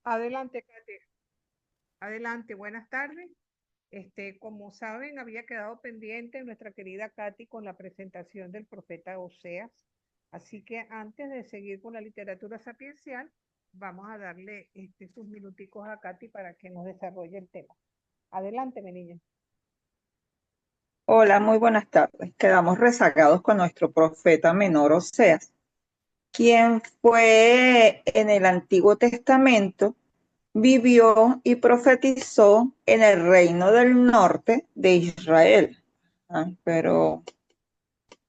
Adelante, Katy. Adelante, buenas tardes. Como saben, había quedado pendiente nuestra querida Katy con la presentación del profeta Oseas. Así que antes de seguir con la literatura sapiencial, vamos a darle sus minuticos a Katy para que nos desarrolle el tema. Adelante, mi niña. Hola, muy buenas tardes. Quedamos rezagados con nuestro profeta menor Oseas, quien fue en el Antiguo Testamento, vivió y profetizó en el reino del norte de Israel. Pero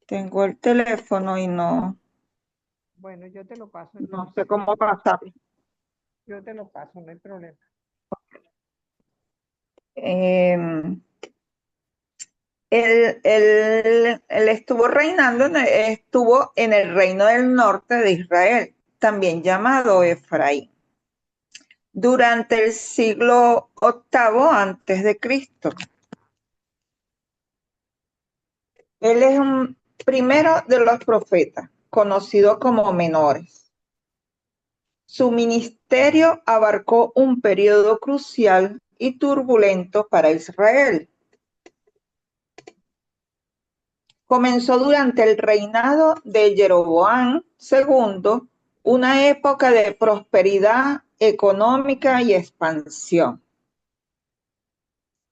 tengo el teléfono y Bueno, yo te lo paso no sé entonces. cómo pasarlo. Yo te lo paso, no hay problema. Em, él estuvo reinando, estuvo en el reino del norte de Israel, también llamado Efraín, durante el siglo octavo antes de Cristo. Él es un primero de los profetas, conocido como menores. Su ministerio abarcó un periodo crucial y turbulento para Israel. Comenzó durante el reinado de Jeroboam II, una época de prosperidad económica y expansión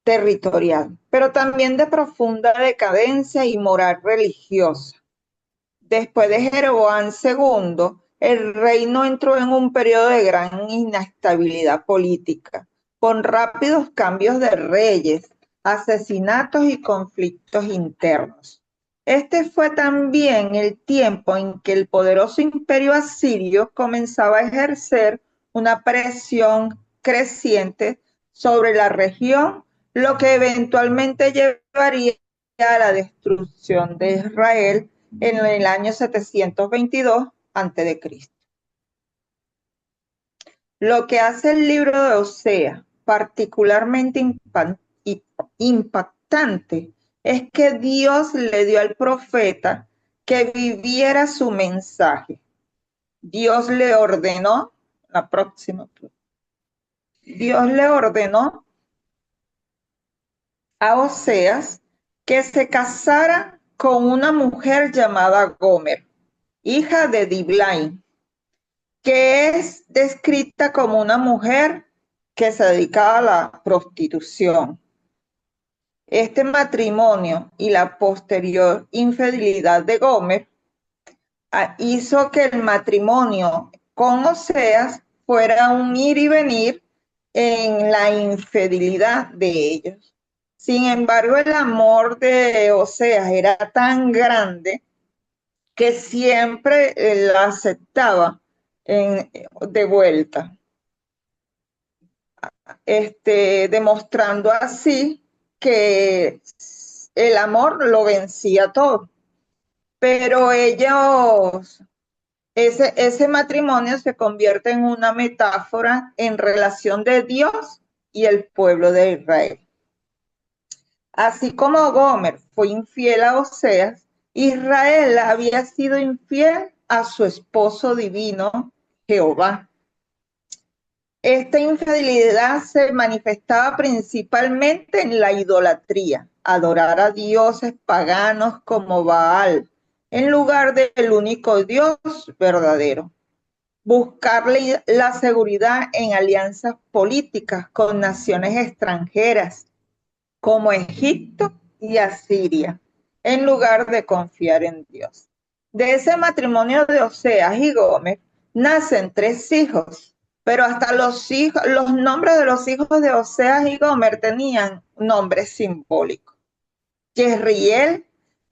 territorial, pero también de profunda decadencia y moral religiosa. Después de Jeroboam II, el reino entró en un periodo de gran inestabilidad política, con rápidos cambios de reyes, asesinatos y conflictos internos. Este fue también el tiempo en que el poderoso imperio asirio comenzaba a ejercer una presión creciente sobre la región, lo que eventualmente llevaría a la destrucción de Israel en el año 722 a.C. Lo que hace el libro de Oseas particularmente impactante es que Dios le dio al profeta que viviera su mensaje. Dios le ordenó, la próxima, Dios le ordenó a Oseas que se casara con una mujer llamada Gomer, hija de Diblaim, que es descrita como una mujer que se dedicaba a la prostitución. Este matrimonio y la posterior infidelidad de Gomer hizo que el matrimonio con Oseas fuera un ir y venir en la infidelidad de ellos. Sin embargo, el amor de Oseas era tan grande que siempre la aceptaba de vuelta, demostrando así que el amor lo vencía todo. Pero ese matrimonio se convierte en una metáfora en relación de Dios y el pueblo de Israel. Así como Gomer fue infiel a Oseas, Israel había sido infiel a su esposo divino, Jehová. Esta infidelidad se manifestaba principalmente en la idolatría, adorar a dioses paganos como Baal, en lugar del único Dios verdadero. Buscar la seguridad en alianzas políticas con naciones extranjeras como Egipto y Asiria, en lugar de confiar en Dios. De ese matrimonio de Oseas y Gómez nacen tres hijos, pero hasta los nombres de los hijos de Oseas y Gomer tenían nombres simbólicos. Jezriel,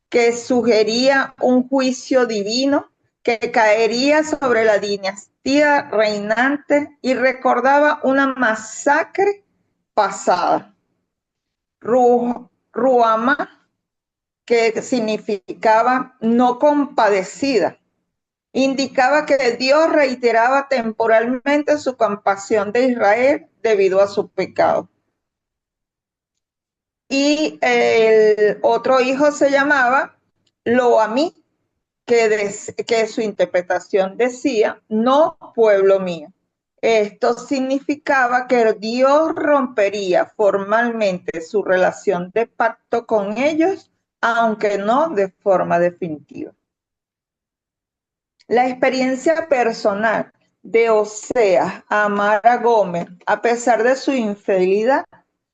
que sugería un juicio divino que caería sobre la dinastía reinante y recordaba una masacre pasada. Ruama, que significaba no compadecida, indicaba que Dios reiteraba temporalmente su compasión de Israel debido a su pecado. Y el otro hijo se llamaba Loamí, que su interpretación decía, no pueblo mío. Esto significaba que Dios rompería formalmente su relación de pacto con ellos, aunque no de forma definitiva. La experiencia personal de Oseas amar a Gomer, a pesar de su infidelidad,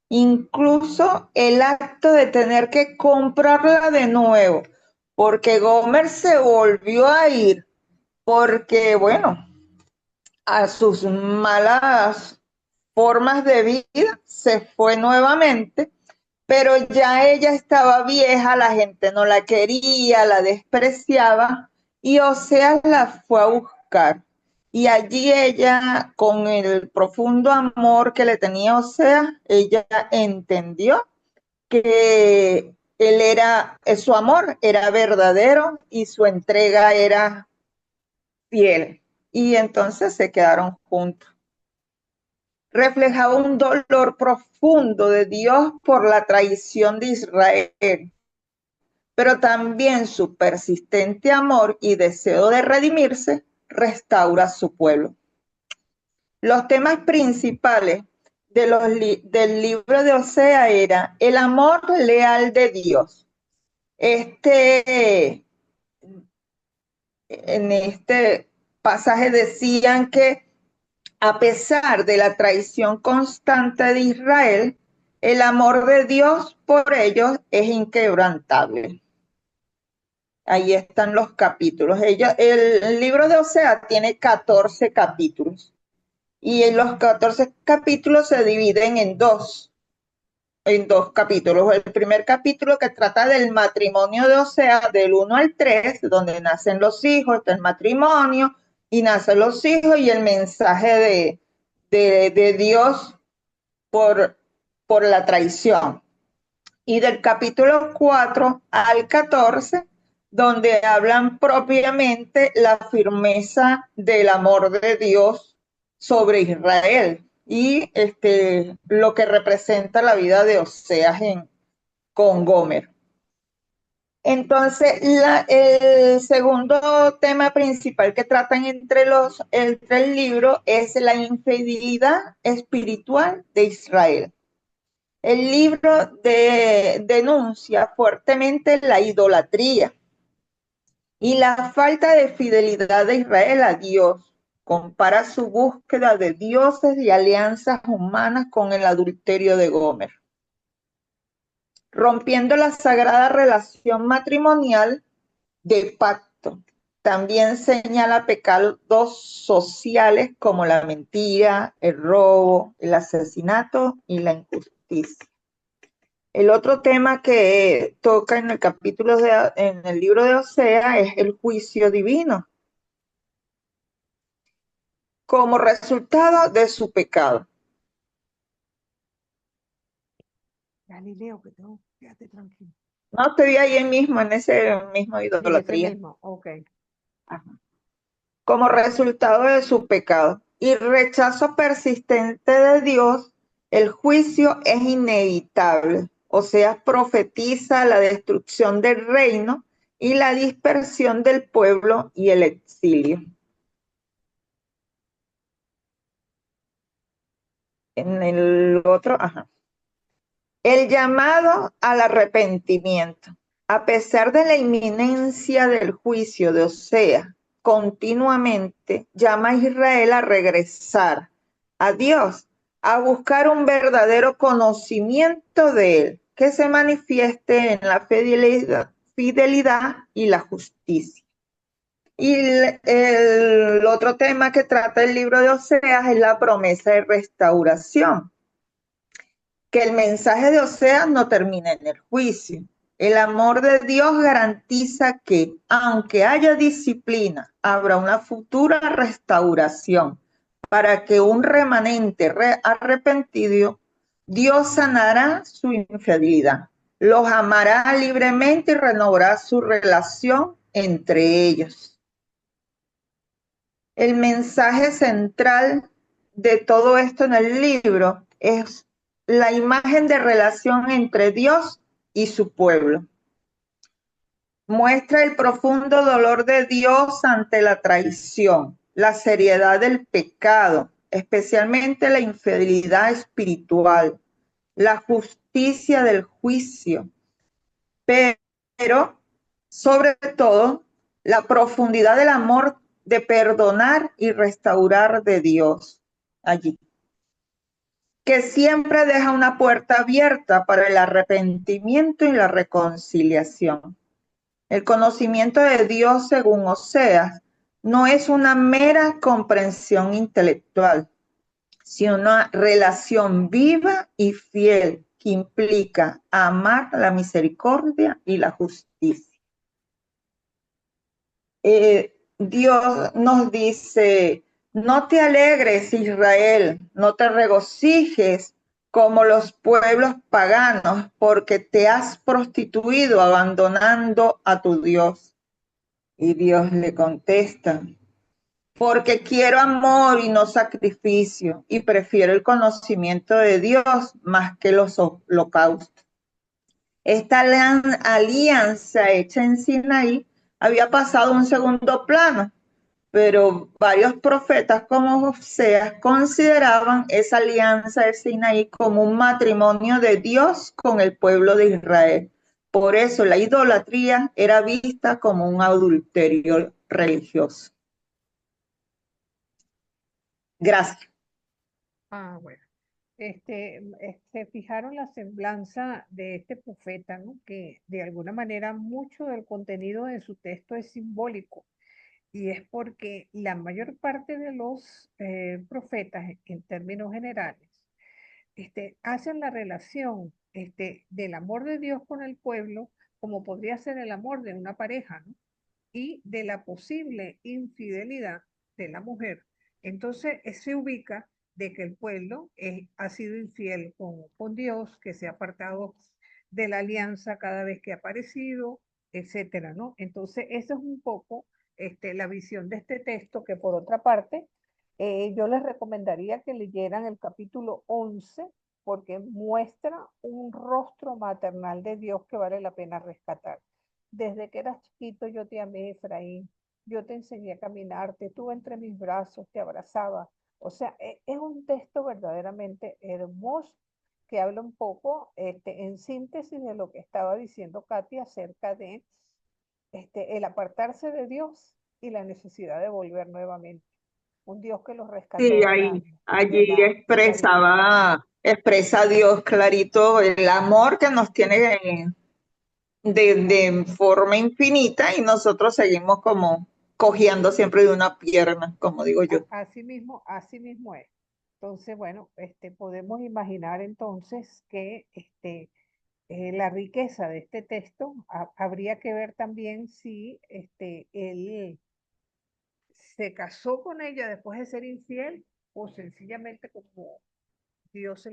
incluso el acto de tener que comprarla de nuevo, porque Gomer se volvió a ir, porque, bueno, a sus malas formas de vida se fue nuevamente, pero ya ella estaba vieja, la gente no la quería, la despreciaba, y Oseas la fue a buscar. Y allí ella, con el profundo amor que le tenía a Oseas, ella entendió que su amor era verdadero y su entrega era fiel. Y entonces se quedaron juntos. Reflejaba un dolor profundo de Dios por la traición de Israel, pero también su persistente amor y deseo de redimirse restaura su pueblo. Los temas principales del libro de Osea era el amor leal de Dios. En este pasaje decían que a pesar de la traición constante de Israel, el amor de Dios por ellos es inquebrantable. Ahí están los capítulos. El libro de Osea tiene 14 capítulos y en los 14 capítulos se dividen en dos capítulos. El primer capítulo que trata del matrimonio de Osea, del 1 al 3, donde nacen los hijos, está el matrimonio y nacen los hijos y el mensaje de Dios por, por la traición. Y del capítulo 4 al 14, donde hablan propiamente la firmeza del amor de Dios sobre Israel y lo que representa la vida de Oseas con Gomer. Entonces, el segundo tema principal que tratan entre el libro es la infidelidad espiritual de Israel. El libro denuncia fuertemente la idolatría y la falta de fidelidad de Israel a Dios. Compara su búsqueda de dioses y alianzas humanas con el adulterio de Gomer, rompiendo la sagrada relación matrimonial de pacto. También señala pecados sociales como la mentira, el robo, el asesinato y la injusticia. El otro tema que toca en en el libro de Osea es el juicio divino como resultado de su pecado. Galileo, que tengo, quédate tranquilo. No, estoy ahí mismo, en ese mismo idolatría. En ese mismo, ok. Ajá. Como resultado de su pecado y rechazo persistente de Dios, el juicio es inevitable. Osea profetiza la destrucción del reino y la dispersión del pueblo y el exilio. En el otro, ajá. El llamado al arrepentimiento. A pesar de la inminencia del juicio de Osea, continuamente llama a Israel a regresar a Dios, a buscar un verdadero conocimiento de Él, que se manifieste en la fidelidad y la justicia. Y el otro tema que trata el libro de Oseas es la promesa de restauración, que el mensaje de Oseas no termina en el juicio. El amor de Dios garantiza que, aunque haya disciplina, habrá una futura restauración para que un remanente arrepentido, Dios sanará su infidelidad, los amará libremente y renovará su relación entre ellos. El mensaje central de todo esto en el libro es la imagen de relación entre Dios y su pueblo. Muestra el profundo dolor de Dios ante la traición, la seriedad del pecado, especialmente la infidelidad espiritual, la justicia del juicio, pero sobre todo la profundidad del amor de perdonar y restaurar de Dios allí, que siempre deja una puerta abierta para el arrepentimiento y la reconciliación. El conocimiento de Dios, según Oseas, no es una mera comprensión intelectual, sino una relación viva y fiel que implica amar la misericordia y la justicia. Dios nos dice, no te alegres, Israel, no te regocijes como los pueblos paganos, porque te has prostituido abandonando a tu Dios. Y Dios le contesta, porque quiero amor y no sacrificio, y prefiero el conocimiento de Dios más que los holocaustos. Esta alianza hecha en Sinaí había pasado a un segundo plano, pero varios profetas como Oseas consideraban esa alianza de Sinaí como un matrimonio de Dios con el pueblo de Israel. Por eso la idolatría era vista como un adulterio religioso. Gracias. Ah, bueno. Se fijaron la semblanza de este profeta, ¿no? Que de alguna manera mucho del contenido de su texto es simbólico. Y es porque la mayor parte de los profetas, en términos generales, hacen la relación del amor de Dios con el pueblo, como podría ser el amor de una pareja, ¿no? Y de la posible infidelidad de la mujer. Entonces, se ubica de que el pueblo ha sido infiel con Dios, que se ha apartado de la alianza cada vez que ha aparecido, etcétera, ¿no? Entonces, eso es un poco la visión de este texto, que por otra parte, yo les recomendaría que leyeran el capítulo 11, porque muestra un rostro maternal de Dios que vale la pena rescatar. Desde que eras chiquito yo te amé, Efraín. Yo te enseñé a caminar, te tuve entre mis brazos, te abrazaba. O sea, es un texto verdaderamente hermoso que habla un poco, en síntesis, de lo que estaba diciendo Katy acerca de el apartarse de Dios y la necesidad de volver nuevamente. Un Dios que los rescató Sí, allí de la vida. expresa Dios clarito el amor que nos tiene de forma infinita y nosotros seguimos como cojeando siempre de una pierna, como digo yo. Así mismo es. Entonces, bueno, podemos imaginar entonces que la riqueza de este texto habría que ver también si él se casó con ella después de ser infiel, o sencillamente, como Dios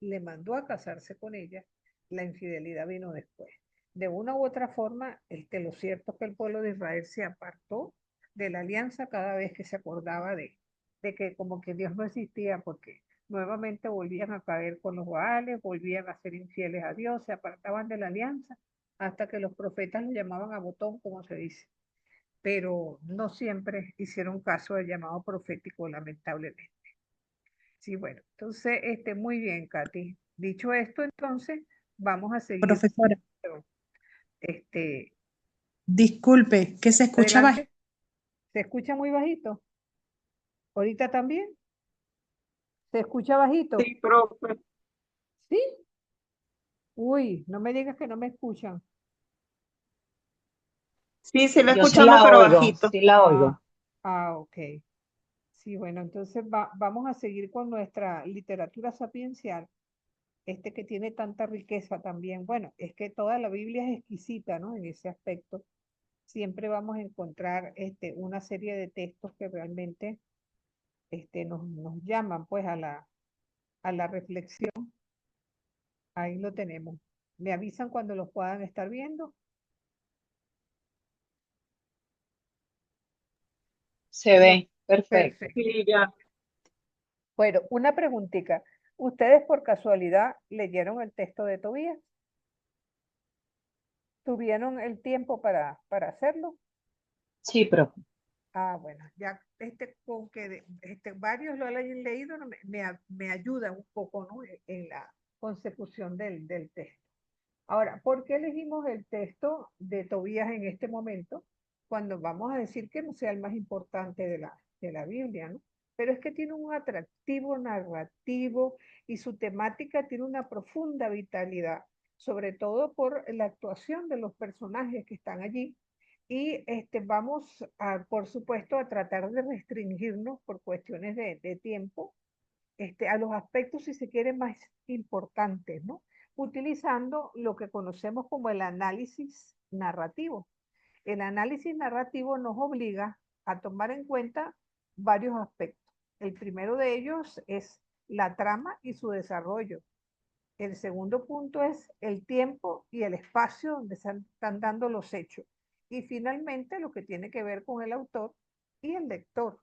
le mandó a casarse con ella, la infidelidad vino después. De una u otra forma, lo cierto es que el pueblo de Israel se apartó de la alianza cada vez que se acordaba de que como que Dios no existía, porque nuevamente volvían a caer con los Baales, volvían a ser infieles a Dios, se apartaban de la alianza, hasta que los profetas lo llamaban a botón, como se dice, pero no siempre hicieron caso del llamado profético, lamentablemente. Sí, bueno, entonces, muy bien, Katy. Dicho esto, entonces, vamos a seguir. Profesora, Este, disculpe, que se escuchaba. adelante. ¿Se escucha muy bajito? ¿Ahorita también? ¿Se escucha bajito? Sí, profe. ¿Sí? Uy, no me digas que no me escuchan. Sí, sí, lo Yo sí escuchamos, la pero oigo, bajito. sí la Ah, oigo. ok. Sí, bueno, entonces vamos a seguir con nuestra literatura sapiencial, que tiene tanta riqueza también. Bueno, es que toda la Biblia es exquisita, ¿no? En ese aspecto. Siempre vamos a encontrar una serie de textos que realmente nos llaman pues a la reflexión. Ahí lo tenemos. Me avisan cuando los puedan estar viendo. Se Lo, ve, perfecto. perfecto. Sí, ya. Bueno, una preguntita. ¿Ustedes por casualidad leyeron el texto de Tobías? ¿Tuvieron el tiempo para hacerlo? Sí, profe. Bueno, ya con que varios lo hayan leído no, me ayuda un poco, ¿no? En la consecución del texto. Ahora, ¿por qué elegimos el texto de Tobías en este momento? Cuando vamos a decir que no sea el más importante de la Biblia, ¿no? Pero es que tiene un atractivo narrativo y su temática tiene una profunda vitalidad, sobre todo por la actuación de los personajes que están allí. Y vamos, por supuesto, a tratar de restringirnos por cuestiones de tiempo a los aspectos, si se quiere, más importantes, ¿no? Utilizando lo que conocemos como el análisis narrativo. El análisis narrativo nos obliga a tomar en cuenta varios aspectos. El primero de ellos es la trama y su desarrollo. El segundo punto es el tiempo y el espacio donde se están dando los hechos. Y finalmente lo que tiene que ver con el autor y el lector.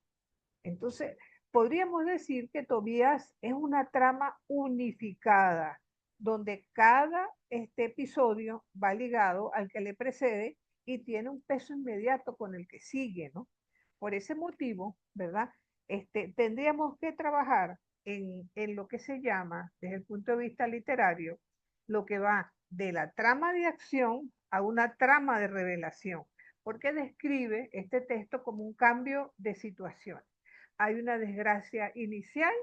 Entonces, podríamos decir que Tobías es una trama unificada, donde cada episodio va ligado al que le precede y tiene un peso inmediato con el que sigue, ¿no? Por ese motivo, ¿verdad? Tendríamos que trabajar en lo que se llama, desde el punto de vista literario, lo que va de la trama de acción a una trama de revelación, porque describe este texto como un cambio de situación. Hay una desgracia inicial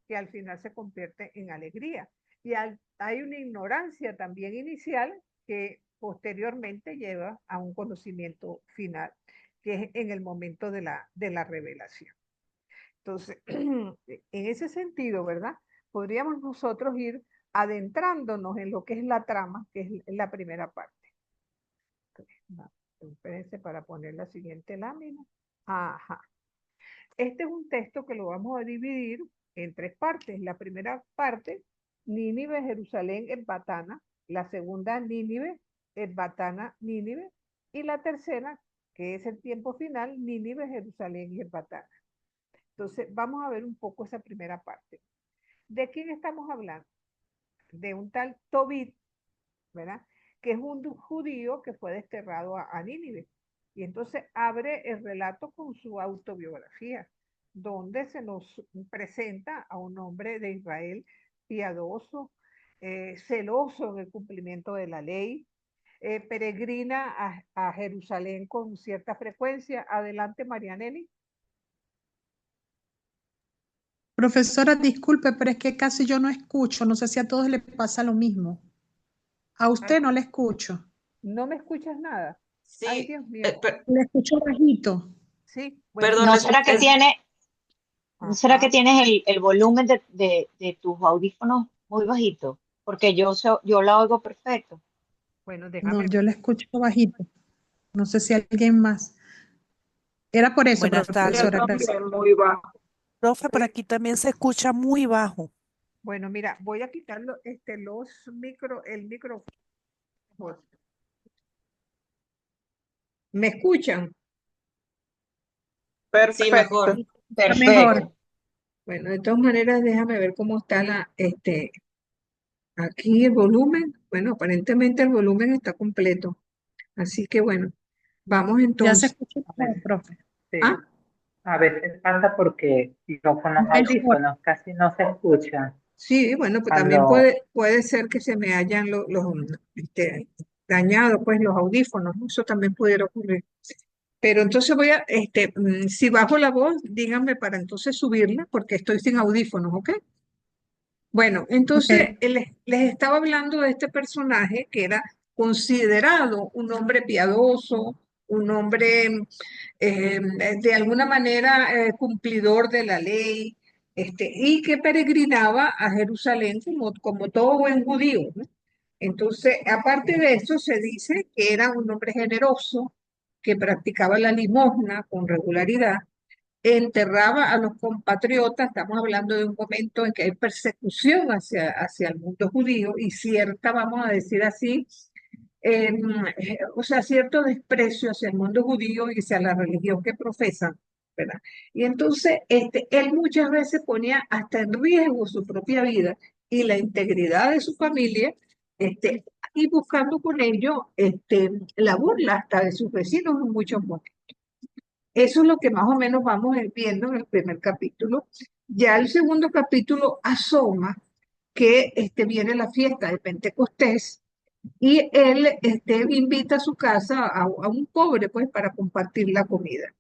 que al final se convierte en alegría. Y hay una ignorancia también inicial que posteriormente lleva a un conocimiento final, que es en el momento de la revelación. Entonces, en ese sentido, ¿verdad? Podríamos nosotros ir adentrándonos en lo que es la trama, que es la primera parte. Espérense para poner la siguiente lámina. Ajá. Este es un texto que lo vamos a dividir en tres partes. La primera parte, Nínive, Jerusalén, Ecbatana. La segunda, Nínive, Ecbatana, Nínive. Y la tercera, que es el tiempo final, Nínive, Jerusalén y Ecbatana. Entonces, vamos a ver un poco esa primera parte. ¿De quién estamos hablando? De un tal Tobit, ¿verdad? Que es un judío que fue desterrado a Nínive. Y entonces abre el relato con su autobiografía, donde se nos presenta a un hombre de Israel piadoso, celoso en el cumplimiento de la ley, peregrina a Jerusalén con cierta frecuencia. Adelante, Marianelli. Profesora, disculpe, pero es que casi yo no escucho. No sé si a todos les pasa lo mismo. A usted no le escucho. ¿No me escuchas nada? Ay, Sí, Dios mío. Le escucho bajito. Sí, bueno, perdón, ¿No será que será que ajá. tienes el volumen de tus audífonos muy bajito? Porque yo la oigo perfecto. Bueno, No, déjame yo ver. le escucho bajito. No sé si alguien más. Era por eso, Buenas Yo tardes. profesora, gracias. también muy bajo. Profe, por aquí también se escucha muy bajo. Bueno, mira, voy a quitarlo, el micrófono. ¿Me escuchan? sí, mejor. Perfecto. Está mejor. Perfecto. Bueno, de todas maneras, déjame ver cómo está aquí el volumen. Bueno, aparentemente el volumen está completo. Así que bueno, vamos Ya se entonces. escucha mejor, profe. Sí, Ah, a veces pasa porque con los Mejor. audífonos casi no se escucha sí, bueno, pues también cuando, puede ser que se me hayan dañado pues los audífonos, ¿no? Eso también pudiera ocurrir. Pero entonces si bajo la voz, díganme para entonces subirla, porque estoy sin audífonos, ¿ok? Bueno, entonces Ok. les estaba hablando de este personaje que era considerado un hombre piadoso, un hombre de alguna manera cumplidor de la ley, y que peregrinaba a Jerusalén como todo buen judío, ¿no? Entonces, aparte de eso, se dice que era un hombre generoso, que practicaba la limosna con regularidad, enterraba a los compatriotas. Estamos hablando de un momento en que hay persecución hacia el mundo judío y cierta, vamos a decir así, o sea, cierto desprecio hacia el mundo judío y hacia la religión que profesan, ¿verdad? Y entonces, él muchas veces ponía hasta en riesgo su propia vida y la integridad de su familia, y buscando con ello, la burla hasta de sus vecinos en muchos momentos. Eso es lo que más o menos vamos viendo en el primer capítulo. Ya el segundo capítulo asoma que viene la fiesta de Pentecostés y él invita a su casa a un pobre pues para compartir la comida.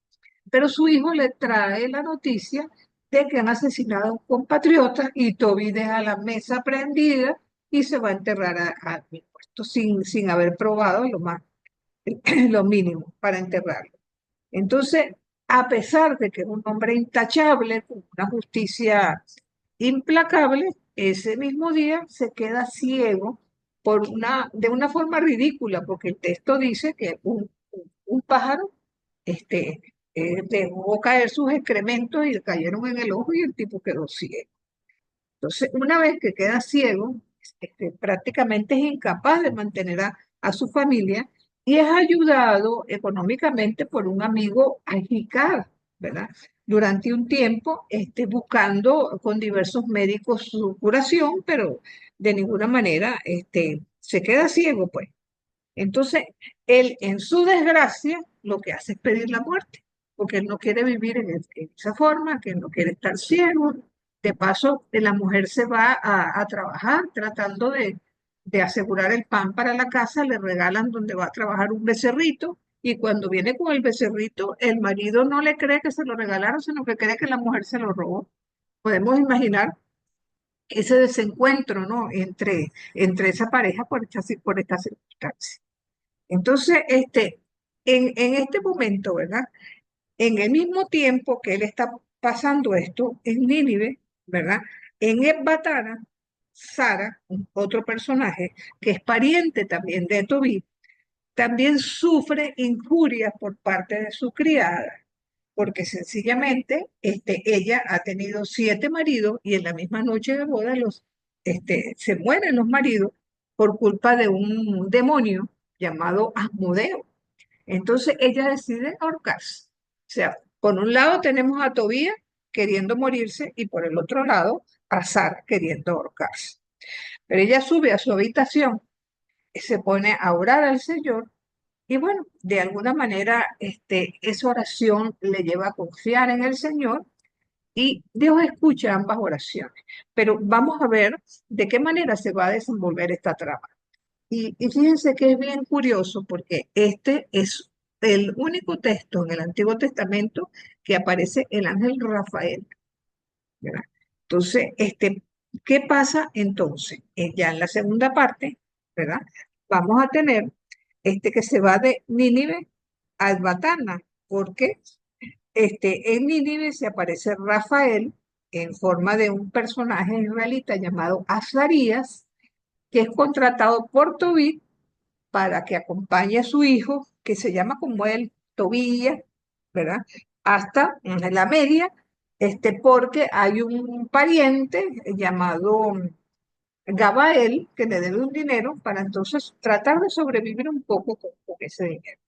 Pero su hijo le trae la noticia de que han asesinado a un compatriota y Toby deja la mesa prendida y se va a enterrar a mi puesto sin haber probado lo mínimo para enterrarlo. Entonces, a pesar de que es un hombre intachable, con una justicia implacable, ese mismo día se queda ciego de una forma ridícula, porque el texto dice que un pájaro dejó caer sus excrementos y le cayeron en el ojo y el tipo quedó ciego. Entonces, una vez que queda ciego, prácticamente es incapaz de mantener a su familia y es ayudado económicamente por un amigo agicado, ¿verdad? Durante un tiempo, buscando con diversos médicos su curación, pero de ninguna manera, se queda ciego, pues. Entonces, él en su desgracia lo que hace es pedir la muerte, porque él no quiere vivir en esa forma, que él no quiere estar ciego. De paso, la mujer se va a trabajar tratando de asegurar el pan para la casa, le regalan donde va a trabajar un becerrito y cuando viene con el becerrito, el marido no le cree que se lo regalaron, sino que cree que la mujer se lo robó. Podemos imaginar ese desencuentro, ¿no? Entre esa pareja por esta circunstancia. Entonces, en este momento, ¿verdad? En el mismo tiempo que él está pasando esto en Nínive, ¿verdad? En Ecbatana, Sara, otro personaje que es pariente también de Tobí, también sufre injurias por parte de su criada, porque sencillamente ella ha tenido 7 maridos y en la misma noche de boda se mueren los maridos por culpa de un demonio llamado Asmodeo. Entonces ella decide ahorcarse. O sea, por un lado tenemos a Tobías queriendo morirse y por el otro lado a Sara queriendo ahorcarse. Pero ella sube a su habitación, se pone a orar al Señor y bueno, de alguna manera esa oración le lleva a confiar en el Señor y Dios escucha ambas oraciones. Pero vamos a ver de qué manera se va a desenvolver esta trama. Y fíjense que es bien curioso porque este es el único texto en el Antiguo Testamento que aparece el ángel Rafael, ¿verdad? Entonces, ¿qué pasa entonces? Ya en la segunda parte, ¿verdad? Vamos a tener que se va de Nínive a Ecbatana, porque en Nínive se aparece Rafael en forma de un personaje israelita llamado Azarías, que es contratado por Tobit para que acompañe a su hijo, que se llama como él, Tobías, ¿verdad? Hasta la media, porque hay un pariente llamado Gabael que le debe un dinero para entonces tratar de sobrevivir un poco con ese dinero.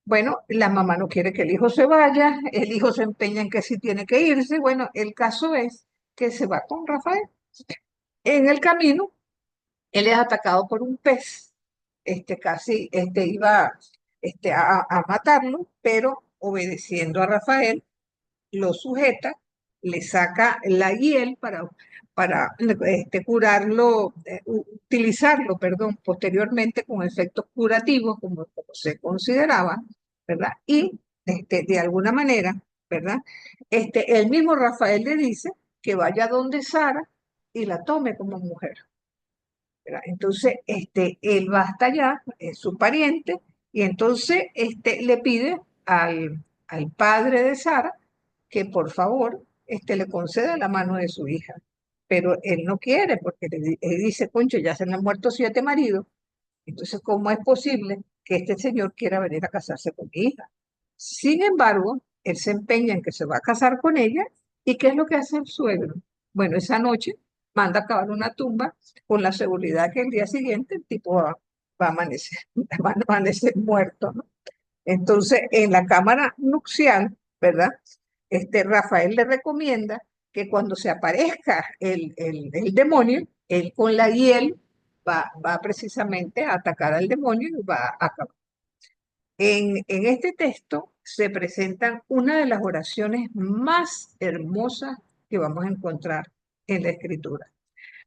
Bueno, la mamá no quiere que el hijo se vaya, el hijo se empeña en que sí tiene que irse. Bueno, el caso es que se va con Rafael. En el camino, él es atacado por un pez, casi iba a matarlo, pero obedeciendo a Rafael, lo sujeta, le saca la hiel para curarlo, utilizarlo, perdón, posteriormente con efectos curativos, como se consideraba, ¿verdad? Y de alguna manera, ¿verdad? El mismo Rafael le dice que vaya donde Sara y la tome como mujer. ¿Verdad? Entonces, él va hasta allá, es su pariente, y entonces le pide al padre de Sara que por favor le conceda la mano de su hija. Pero él no quiere porque él dice, concho, ya se le han muerto 7 maridos, entonces, ¿cómo es posible que este señor quiera venir a casarse con mi hija? Sin embargo, él se empeña en que se va a casar con ella. ¿Y qué es lo que hace el suegro? Bueno, esa noche manda a cavar una tumba con la seguridad que el día siguiente el tipo va a amanecer, va a amanecer muerto, ¿no? Entonces, en la cámara nupcial, ¿verdad? Rafael le recomienda que cuando se aparezca el demonio, él con la hiel va precisamente a atacar al demonio y va a acabar. En este texto se presentan una de las oraciones más hermosas que vamos a encontrar en la Escritura.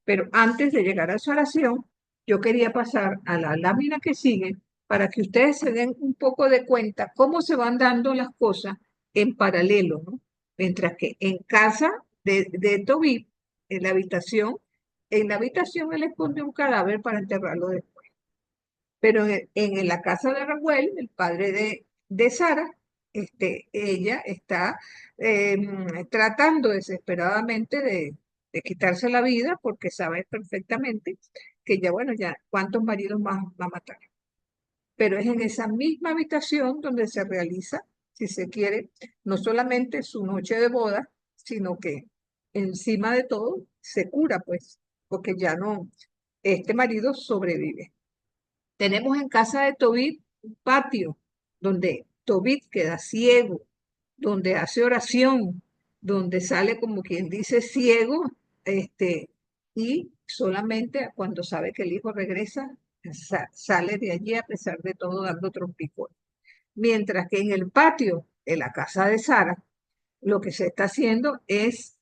Pero antes de llegar a esa oración, yo quería pasar a la lámina que sigue para que ustedes se den un poco de cuenta cómo se van dando las cosas en paralelo, ¿no? Mientras que en casa de Tobit, en la habitación él esconde un cadáver para enterrarlo después. Pero en la casa de Raguel, el padre de Sara, ella está tratando desesperadamente de quitarse la vida porque sabe perfectamente que ya, bueno, ya cuántos maridos más va a matar. Pero es en esa misma habitación donde se realiza, si se quiere, no solamente su noche de boda, sino que encima de todo se cura, pues, porque ya no, este marido sobrevive. Tenemos en casa de Tobit un patio donde Tobit queda ciego, donde hace oración, donde sale como quien dice ciego, y solamente cuando sabe que el hijo regresa, sale de allí a pesar de todo dando trompicones. Mientras que en el patio de la casa de Sara, lo que se está haciendo es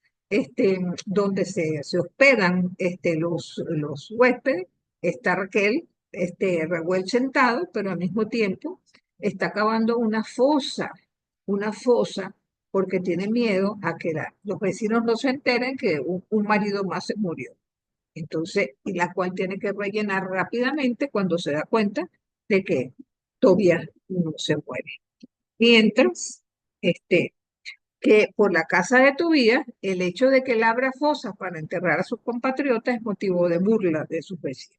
donde se hospedan los huéspedes, está Raquel, Raguel sentado, pero al mismo tiempo está cavando una fosa, porque tiene miedo a que los vecinos no se enteren que un marido más se murió. Entonces, y la cual tiene que rellenar rápidamente cuando se da cuenta de que todavía no se muere. Mientras, que por la casa de Tobías, el hecho de que él abra fosas para enterrar a sus compatriotas es motivo de burla de sus vecinos.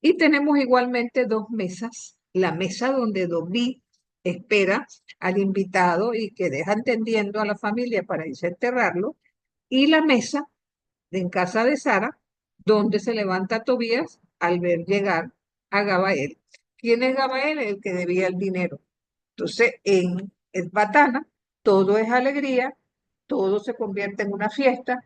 Y tenemos igualmente dos mesas, la mesa donde David espera al invitado y que deja entendiendo a la familia para irse a enterrarlo, y la mesa en casa de Sara, donde se levanta Tobías al ver llegar a Gabael. ¿Quién es Gabael? El que debía el dinero. Entonces, en Esbatana, todo es alegría, todo se convierte en una fiesta,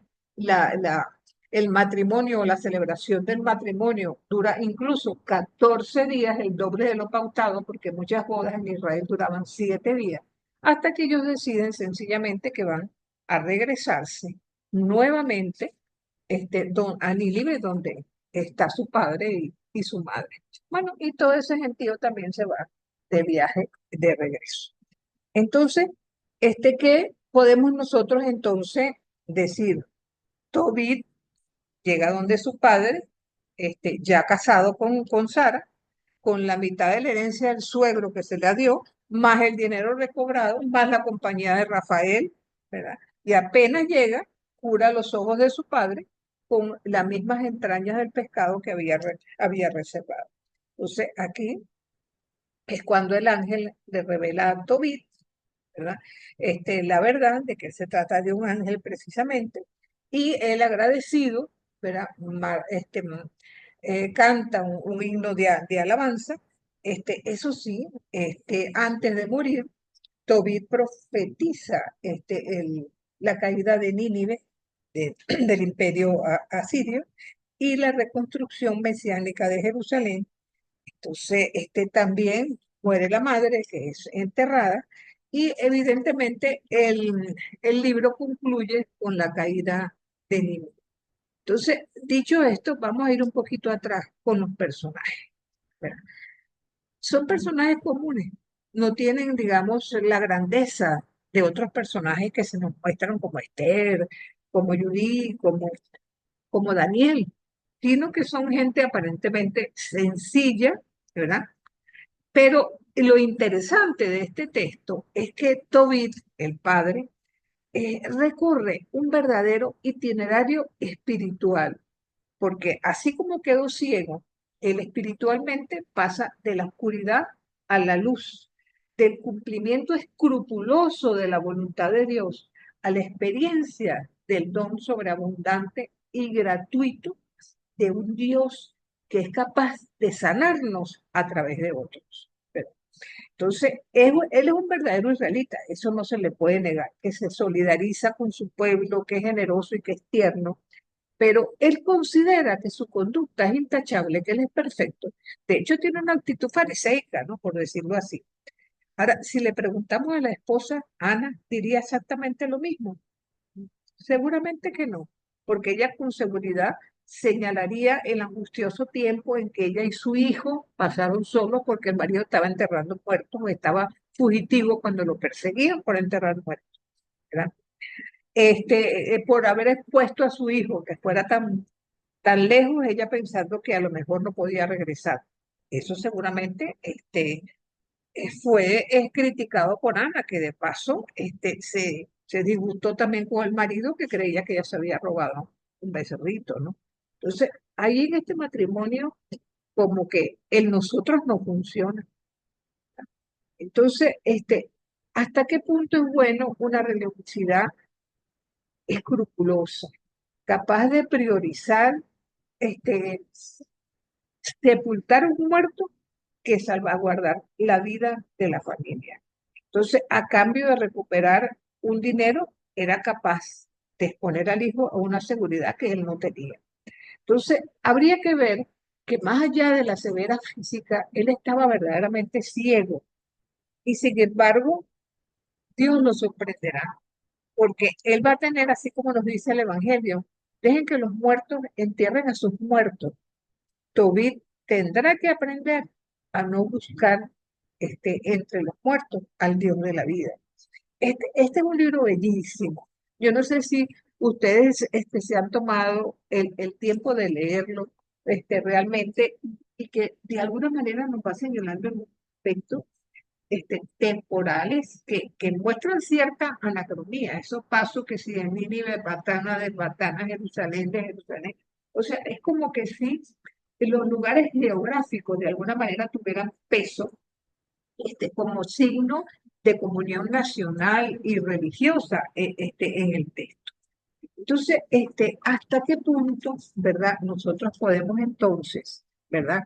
el matrimonio o la celebración del matrimonio dura incluso 14 días, el doble de lo pautado, porque muchas bodas en Israel duraban 7 días, hasta que ellos deciden sencillamente que van a regresarse nuevamente a Nínive, donde está su padre y su madre. Bueno, y todo ese gentío también se va de viaje de regreso. Entonces, ¿qué podemos nosotros entonces decir? Tobit llega donde su padre, ya casado con Sara, con la mitad de la herencia del suegro que se le dio, más el dinero recobrado, más la compañía de Rafael, ¿verdad? Y apenas llega, cura los ojos de su padre con las mismas entrañas del pescado que había reservado. Entonces, aquí es cuando el ángel le revela a Tobit, ¿verdad? La verdad de que se trata de un ángel precisamente, y el agradecido, ¿verdad? Canta un himno de alabanza. Eso sí, antes de morir, Tobit profetiza la caída de Nínive, del imperio asirio, y la reconstrucción mesiánica de Jerusalén. Entonces, también muere la madre, que es enterrada, y evidentemente el libro concluye con la caída de Nínive. Entonces, dicho esto, vamos a ir un poquito atrás con los personajes, ¿verdad? Son personajes comunes, no tienen, digamos, la grandeza de otros personajes que se nos muestran como Esther, como Judí, como Daniel, sino que son gente aparentemente sencilla, ¿verdad? Pero lo interesante de este texto es que Tobit, el padre, recorre un verdadero itinerario espiritual, porque así como quedó ciego, él espiritualmente pasa de la oscuridad a la luz, del cumplimiento escrupuloso de la voluntad de Dios a la experiencia del don sobreabundante y gratuito de un Dios que es capaz de sanarnos a través de otros. Entonces, él es un verdadero israelita, eso no se le puede negar, que se solidariza con su pueblo, que es generoso y que es tierno, pero él considera que su conducta es intachable, que él es perfecto. De hecho, tiene una actitud fariseica, ¿no? Por decirlo así. Ahora, si le preguntamos a la esposa, Ana diría exactamente lo mismo. Seguramente que no, porque ella con seguridad señalaría el angustioso tiempo en que ella y su hijo pasaron solos porque el marido estaba enterrando muertos o estaba fugitivo cuando lo perseguían por enterrar muertos, ¿verdad? Por haber expuesto a su hijo que fuera tan lejos, ella pensando que a lo mejor no podía regresar. Eso seguramente fue criticado por Ana, que de paso se disgustó también con el marido que creía que ella se había robado un becerrito, ¿no? Entonces, ahí en este matrimonio, como que el nosotros no funciona. Entonces, ¿hasta qué punto es bueno una religiosidad escrupulosa, capaz de priorizar, este, sepultar un muerto que salvaguardar la vida de la familia? Entonces, a cambio de recuperar un dinero, era capaz de exponer al hijo a una seguridad que él no tenía. Entonces, habría que ver que más allá de la severa física, él estaba verdaderamente ciego y sin embargo, Dios lo sorprenderá, porque él va a tener, así como nos dice el Evangelio, dejen que los muertos entierren a sus muertos. Tobit tendrá que aprender a no buscar entre los muertos al Dios de la vida. Este es un libro bellísimo. Yo no sé si ustedes se han tomado el tiempo de leerlo realmente y que de alguna manera nos va señalando en aspectos temporales que muestran cierta anacronía. Esos pasos que si de Nínive, de Batana, Jerusalén, de Jerusalén. O sea, es como que si los lugares geográficos de alguna manera tuvieran peso como signo de comunión nacional y religiosa en el texto. Entonces, ¿hasta qué punto, verdad, nosotros podemos entonces, verdad,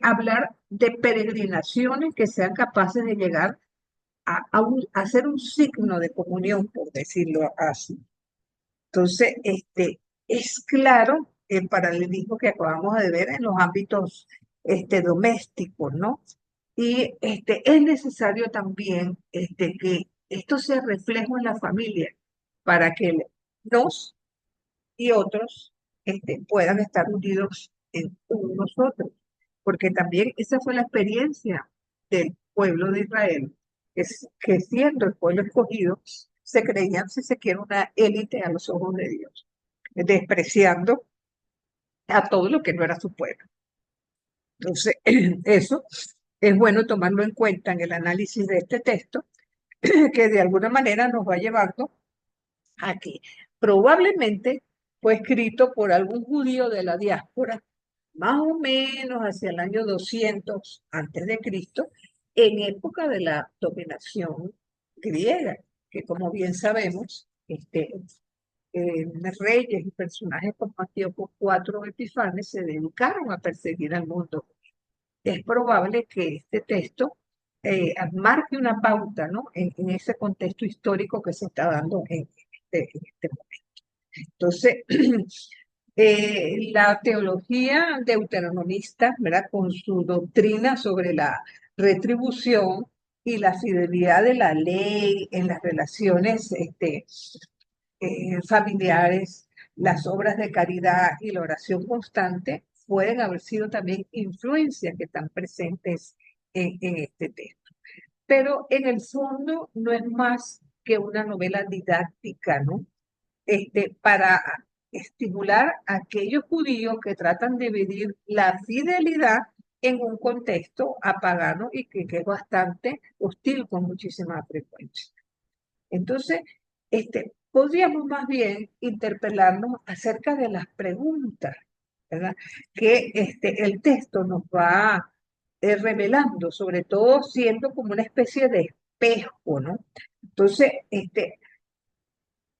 hablar de peregrinaciones que sean capaces de llegar a ser un signo de comunión, por decirlo así? Entonces, es claro el paralelismo que acabamos de ver en los ámbitos domésticos, ¿no? Y es necesario también que esto sea reflejo en la familia para que nos y otros puedan estar unidos en unos otros. Porque también esa fue la experiencia del pueblo de Israel, que siendo el pueblo escogido, se creían, si se quiere, una élite a los ojos de Dios, despreciando a todo lo que no era su pueblo. Entonces, eso es bueno tomarlo en cuenta en el análisis de este texto, que de alguna manera nos va llevando a que probablemente fue escrito por algún judío de la diáspora, más o menos hacia el año 200 antes de Cristo, en época de la dominación griega, que como bien sabemos, reyes y personajes como Antíoco IV Epifanes se dedicaron a perseguir al mundo. Es probable que este texto marque una pauta, ¿no? En ese contexto histórico que se está dando en este momento. Entonces, la teología deuteronomista, ¿verdad? Con su doctrina sobre la retribución y la fidelidad de la ley en las relaciones familiares, las obras de caridad y la oración constante pueden haber sido también influencias que están presentes en este texto. Pero en el fondo no es más que una novela didáctica, ¿no? Para estimular a aquellos judíos que tratan de vivir la fidelidad en un contexto apagano y que es bastante hostil con muchísima frecuencia. Entonces, podríamos más bien interpelarnos acerca de las preguntas, ¿verdad? Que el texto nos va revelando, sobre todo siendo como una especie de espejo, ¿no? Entonces,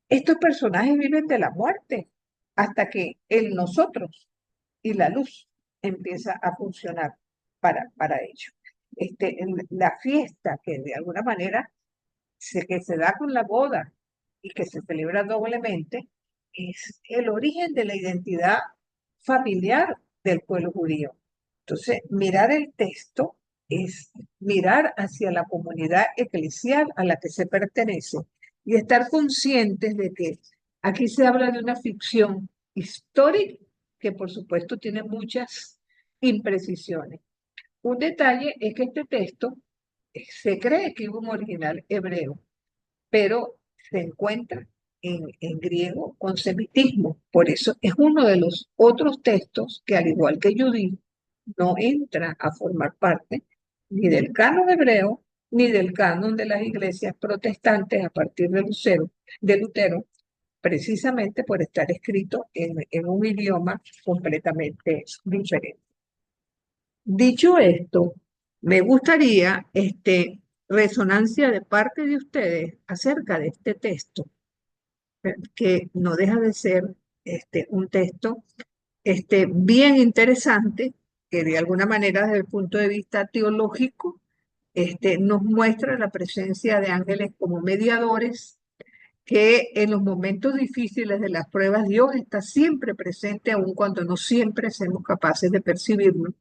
estos personajes viven de la muerte hasta que el nosotros y la luz empieza a funcionar para ellos. La fiesta que de alguna manera que se da con la boda y que se celebra doblemente, es el origen de la identidad familiar del pueblo judío. Entonces, mirar el texto es mirar hacia la comunidad eclesial a la que se pertenece y estar conscientes de que aquí se habla de una ficción histórica que por supuesto tiene muchas imprecisiones. Un detalle es que este texto se cree que hubo un original hebreo, pero se encuentra en griego con semitismo. Por eso es uno de los otros textos que, al igual que Judith, no entra a formar parte ni del canon hebreo ni del canon de las iglesias protestantes a partir de Lutero, precisamente por estar escrito en un idioma completamente diferente. Dicho esto, me gustaría resonancia de parte de ustedes acerca de este texto, que no deja de ser un texto bien interesante, que de alguna manera desde el punto de vista teológico nos muestra la presencia de ángeles como mediadores, que en los momentos difíciles de las pruebas Dios está siempre presente, aun cuando no siempre somos capaces de percibirlo.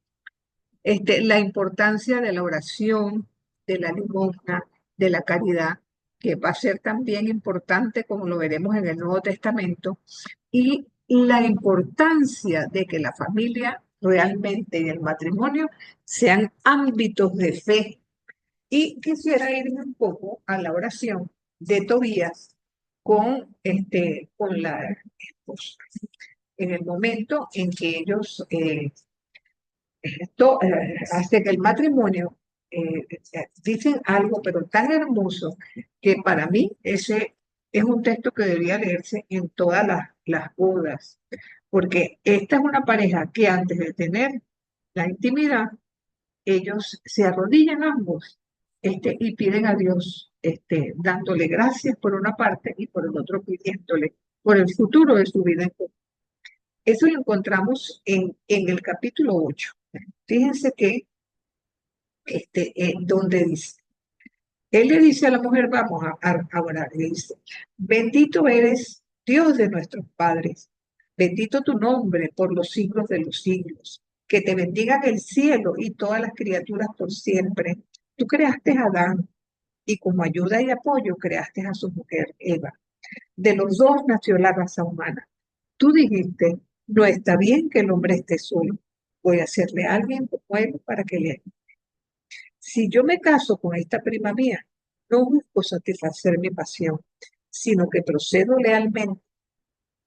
La importancia de la oración, de la limosna, de la caridad, que va a ser también importante como lo veremos en el Nuevo Testamento, y la importancia de que la familia realmente y el matrimonio sean ámbitos de fe. Y quisiera irme un poco a la oración de Tobías con la esposa. En el momento en que ellos esto hace que el matrimonio dicen algo, pero tan hermoso, que para mí ese es un texto que debería leerse en todas las bodas, porque esta es una pareja que antes de tener la intimidad, ellos se arrodillan ambos y piden a Dios, dándole gracias por una parte y por el otro pidiéndole por el futuro de su vida en común. Eso lo encontramos en el capítulo 8. Fíjense que donde dice, él le dice a la mujer, vamos a orar, le dice, bendito eres Dios de nuestros padres, bendito tu nombre por los siglos de los siglos, que te bendigan el cielo y todas las criaturas por siempre. Tú creaste a Adán y como ayuda y apoyo creaste a su mujer Eva. De los dos nació la raza humana. Tú dijiste, no está bien que el hombre esté solo, voy a hacerle a alguien como él para que le ayude. Si yo me caso con esta prima mía, no busco satisfacer mi pasión, sino que procedo lealmente.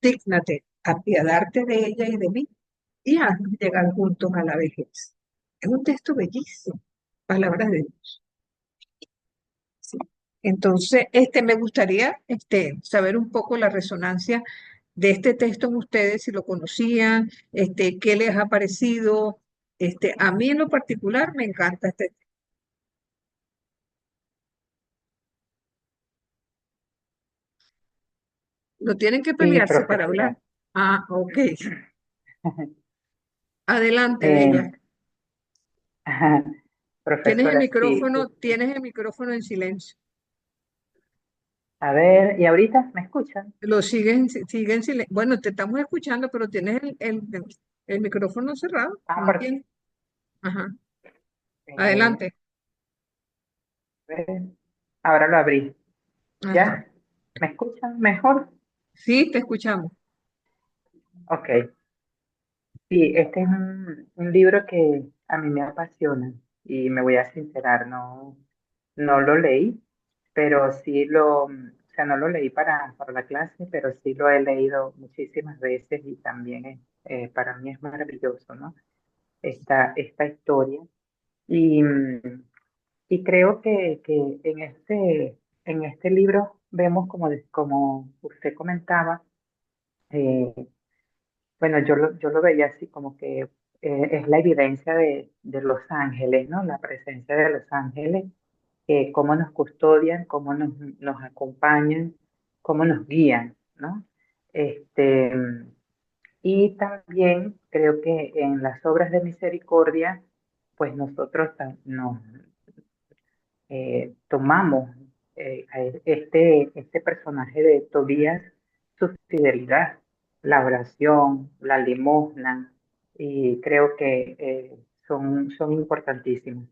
Dígnate apiadarte de ella y de mí, y haznos llegar juntos a la vejez. Es un texto bellísimo, palabras de Dios. Sí. Entonces, me gustaría saber un poco la resonancia de este texto en ustedes, si lo conocían, qué les ha parecido. A mí en lo particular me encanta este. No tienen que Sí, pelearse para hablar. profesora. Ah, ok. Adelante, Eh, Bella. profesora, sí. Tienes el micrófono en silencio. A ver, ¿y ahorita me escuchan? Lo siguen silencio. Bueno, te estamos escuchando, pero tienes el micrófono cerrado. Ah, No porque, entiendo. Ajá. eh, Adelante. a ver, ahora lo abrí. Ajá. ¿Ya? ¿Me escuchan mejor? Sí, te escuchamos. Ok. Sí, este es un libro que a mí me apasiona y me voy a sincerar, no lo leí, pero sí o sea, no lo leí para la clase, pero sí lo he leído muchísimas veces y también para mí es maravilloso, ¿no? Esta historia. Y, y creo que en este libro vemos como usted comentaba, eh, bueno, yo lo veía así como que es la evidencia de los ángeles, ¿no? La presencia de los ángeles, cómo nos custodian, cómo nos acompañan, cómo nos guían, ¿no? Este, y también creo que en las obras de misericordia, pues nosotros nos tomamos a este personaje de Tobías, su fidelidad, la oración, la limosna, y creo que son importantísimos.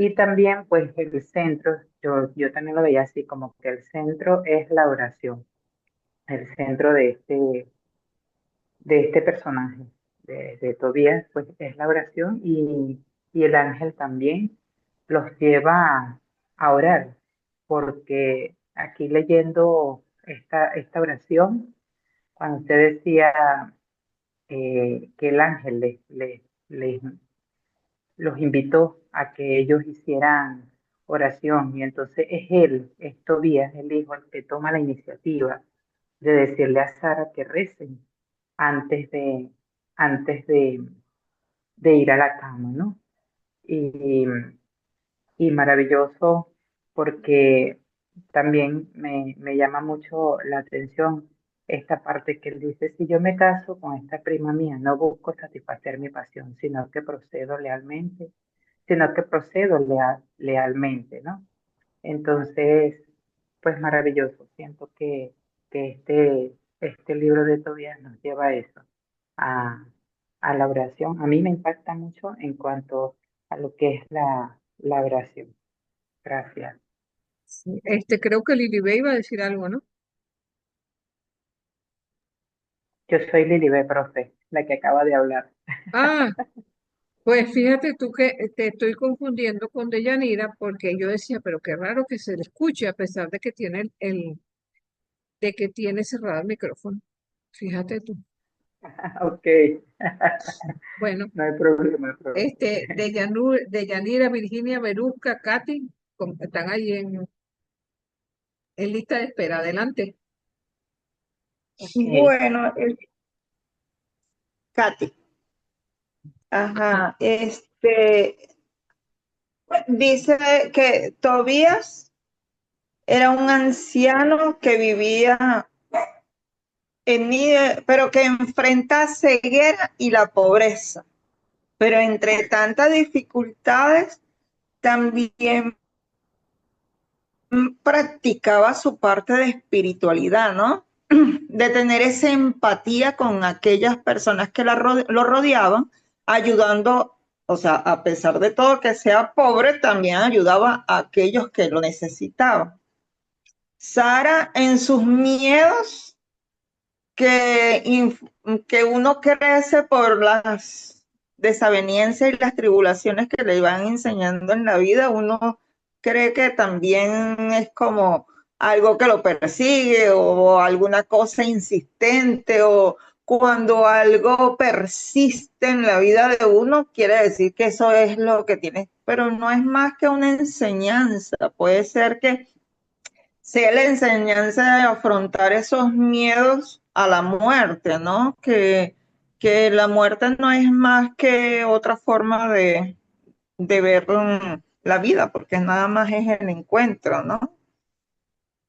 Y también, pues, el centro, yo también lo veía así, como que el centro es la oración, el centro de este personaje, de Tobías, pues, es la oración y el ángel también los lleva a orar, porque aquí leyendo esta oración, cuando usted decía que el ángel les los invitó a que ellos hicieran oración y entonces es él, es Tobías, el hijo, el que toma la iniciativa de decirle a Sara que recen antes de, antes de ir a la cama, ¿no? Y, y maravilloso porque también me llama mucho la atención esta parte que él dice, si yo me caso con esta prima mía, no busco satisfacer mi pasión, sino que procedo lealmente, ¿no? Entonces, pues maravilloso. Siento que este libro de Tobías nos lleva a eso, a, a la oración. A mí me impacta mucho en cuanto a lo que es la oración. Gracias. Sí. Creo que Lilibet iba a decir algo, ¿no? Yo soy Lilibet, profe, la que acaba de hablar. Ah, pues fíjate tú que te estoy confundiendo con Deyanira porque yo decía, pero qué raro que se le escuche a pesar de que tiene de que tiene cerrado el micrófono. Fíjate tú. Ok, Bueno, no hay problema, profe. Deyanira, Virginia, Verusca, Katy, están ahí en lista de espera. Adelante. Ok, Bueno, Katy, ajá, dice que Tobías era un anciano que vivía pero que enfrenta ceguera y la pobreza. Pero entre tantas dificultades, también practicaba su parte de espiritualidad, ¿no? De tener esa empatía con aquellas personas que lo rodeaban, ayudando, o sea, a pesar de todo que sea pobre, también ayudaba a aquellos que lo necesitaban. Sara, en sus miedos, que, que uno crece por las desavenencias y las tribulaciones que le van enseñando en la vida, uno cree que también es como algo que lo persigue o alguna cosa insistente o cuando algo persiste en la vida de uno, quiere decir que eso es lo que tiene, pero no es más que una enseñanza, puede ser que sea la enseñanza de afrontar esos miedos a la muerte, ¿no? Que la muerte no es más que otra forma de ver la vida, porque nada más es el encuentro, ¿no?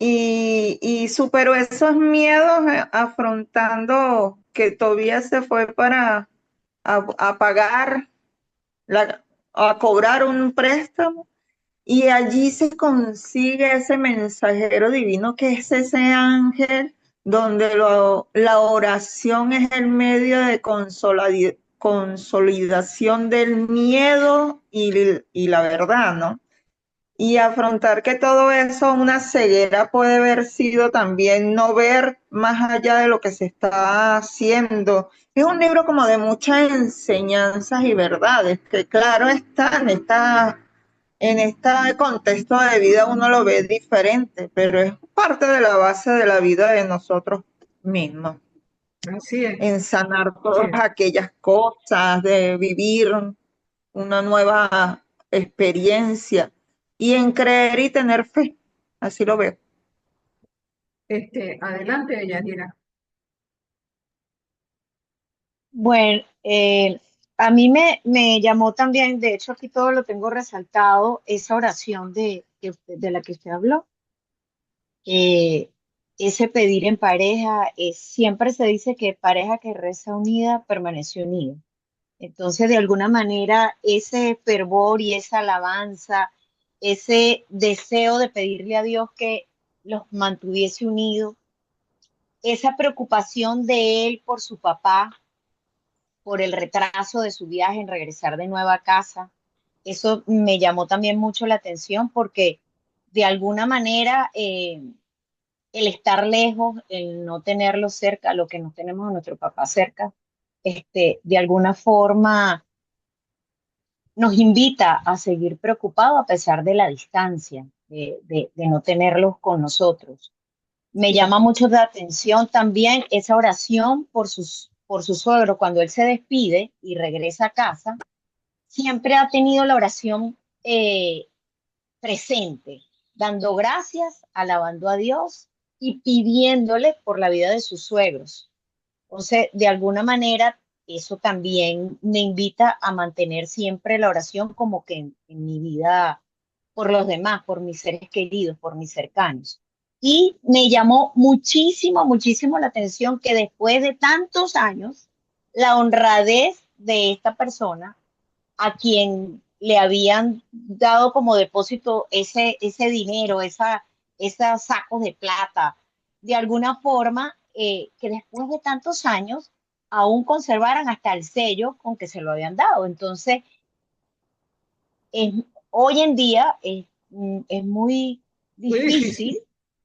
Y superó esos miedos afrontando que todavía se fue para a pagar, a cobrar un préstamo y allí se consigue ese mensajero divino que es ese ángel donde la oración es el medio de consolidación del miedo y la verdad, ¿no? Y afrontar que todo eso, una ceguera puede haber sido también no ver más allá de lo que se está haciendo. Es un libro como de muchas enseñanzas y verdades, que claro está, en este contexto de vida uno lo ve diferente, pero es parte de la base de la vida de nosotros mismos, Así es. en sanar Así todas es. aquellas cosas, de vivir una nueva experiencia y en creer y tener fe. Así lo veo. Adelante, Deyanira. Bueno, a mí me llamó también, de hecho aquí todo lo tengo resaltado, esa oración de la que usted habló. eh, Ese pedir en pareja, siempre se dice que pareja que reza unida permanece unida. Entonces, de alguna manera, ese fervor y esa alabanza, ese deseo de pedirle a Dios que los mantuviese unidos, esa preocupación de él por su papá, por el retraso de su viaje en regresar de nuevo a casa, eso me llamó también mucho la atención porque de alguna manera el estar lejos, el no tenerlo cerca, lo que no tenemos a nuestro papá cerca, de alguna forma nos invita a seguir preocupados a pesar de la distancia, de no tenerlos con nosotros. Me Sí, llama mucho la atención también esa oración por su suegro cuando él se despide y regresa a casa. Siempre ha tenido la oración presente, dando gracias, alabando a Dios y pidiéndole por la vida de sus suegros. Entonces, de alguna manera, eso también me invita a mantener siempre la oración como que en mi vida por los demás, por mis seres queridos, por mis cercanos. Y me llamó muchísimo, muchísimo la atención que después de tantos años, la honradez de esta persona a quien le habían dado como depósito ese dinero, esos sacos de plata, de alguna forma, que después de tantos años aún conservaran hasta el sello con que se lo habían dado. Entonces, es, hoy en día es muy muy difícil, difícil.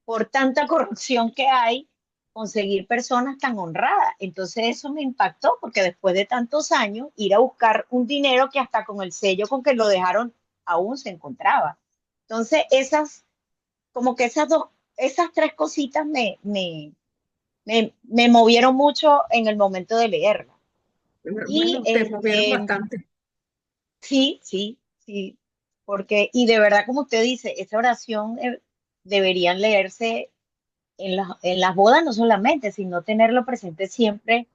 por tanta corrupción que hay, conseguir personas tan honradas. Entonces eso me impactó porque después de tantos años, ir a buscar un dinero que hasta con el sello con que lo dejaron aún se encontraba. Entonces como que esas tres cositas me movieron mucho en el momento de leerla. Y Bueno, te movieron bastante. sí, sí, sí, porque, y de verdad, como usted dice, esa oración deberían leerse en las bodas no solamente, sino tenerlo presente siempre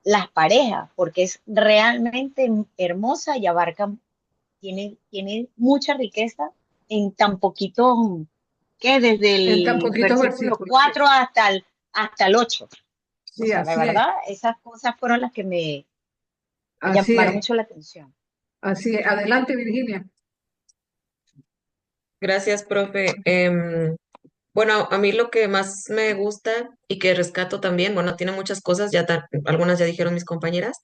las parejas, porque es realmente hermosa y abarca, tiene mucha riqueza en tan poquito, que desde En tan el poquitos versículo versículos, sí. 4 hasta el 8. O Sí, sea, la así es. verdad, esas cosas fueron las que me Así llamaron es. mucho la atención. Así es. Adelante, Virginia. Gracias, profe. Bueno, a mí lo que más me gusta y que rescato también, bueno, tiene muchas cosas, algunas ya dijeron mis compañeras,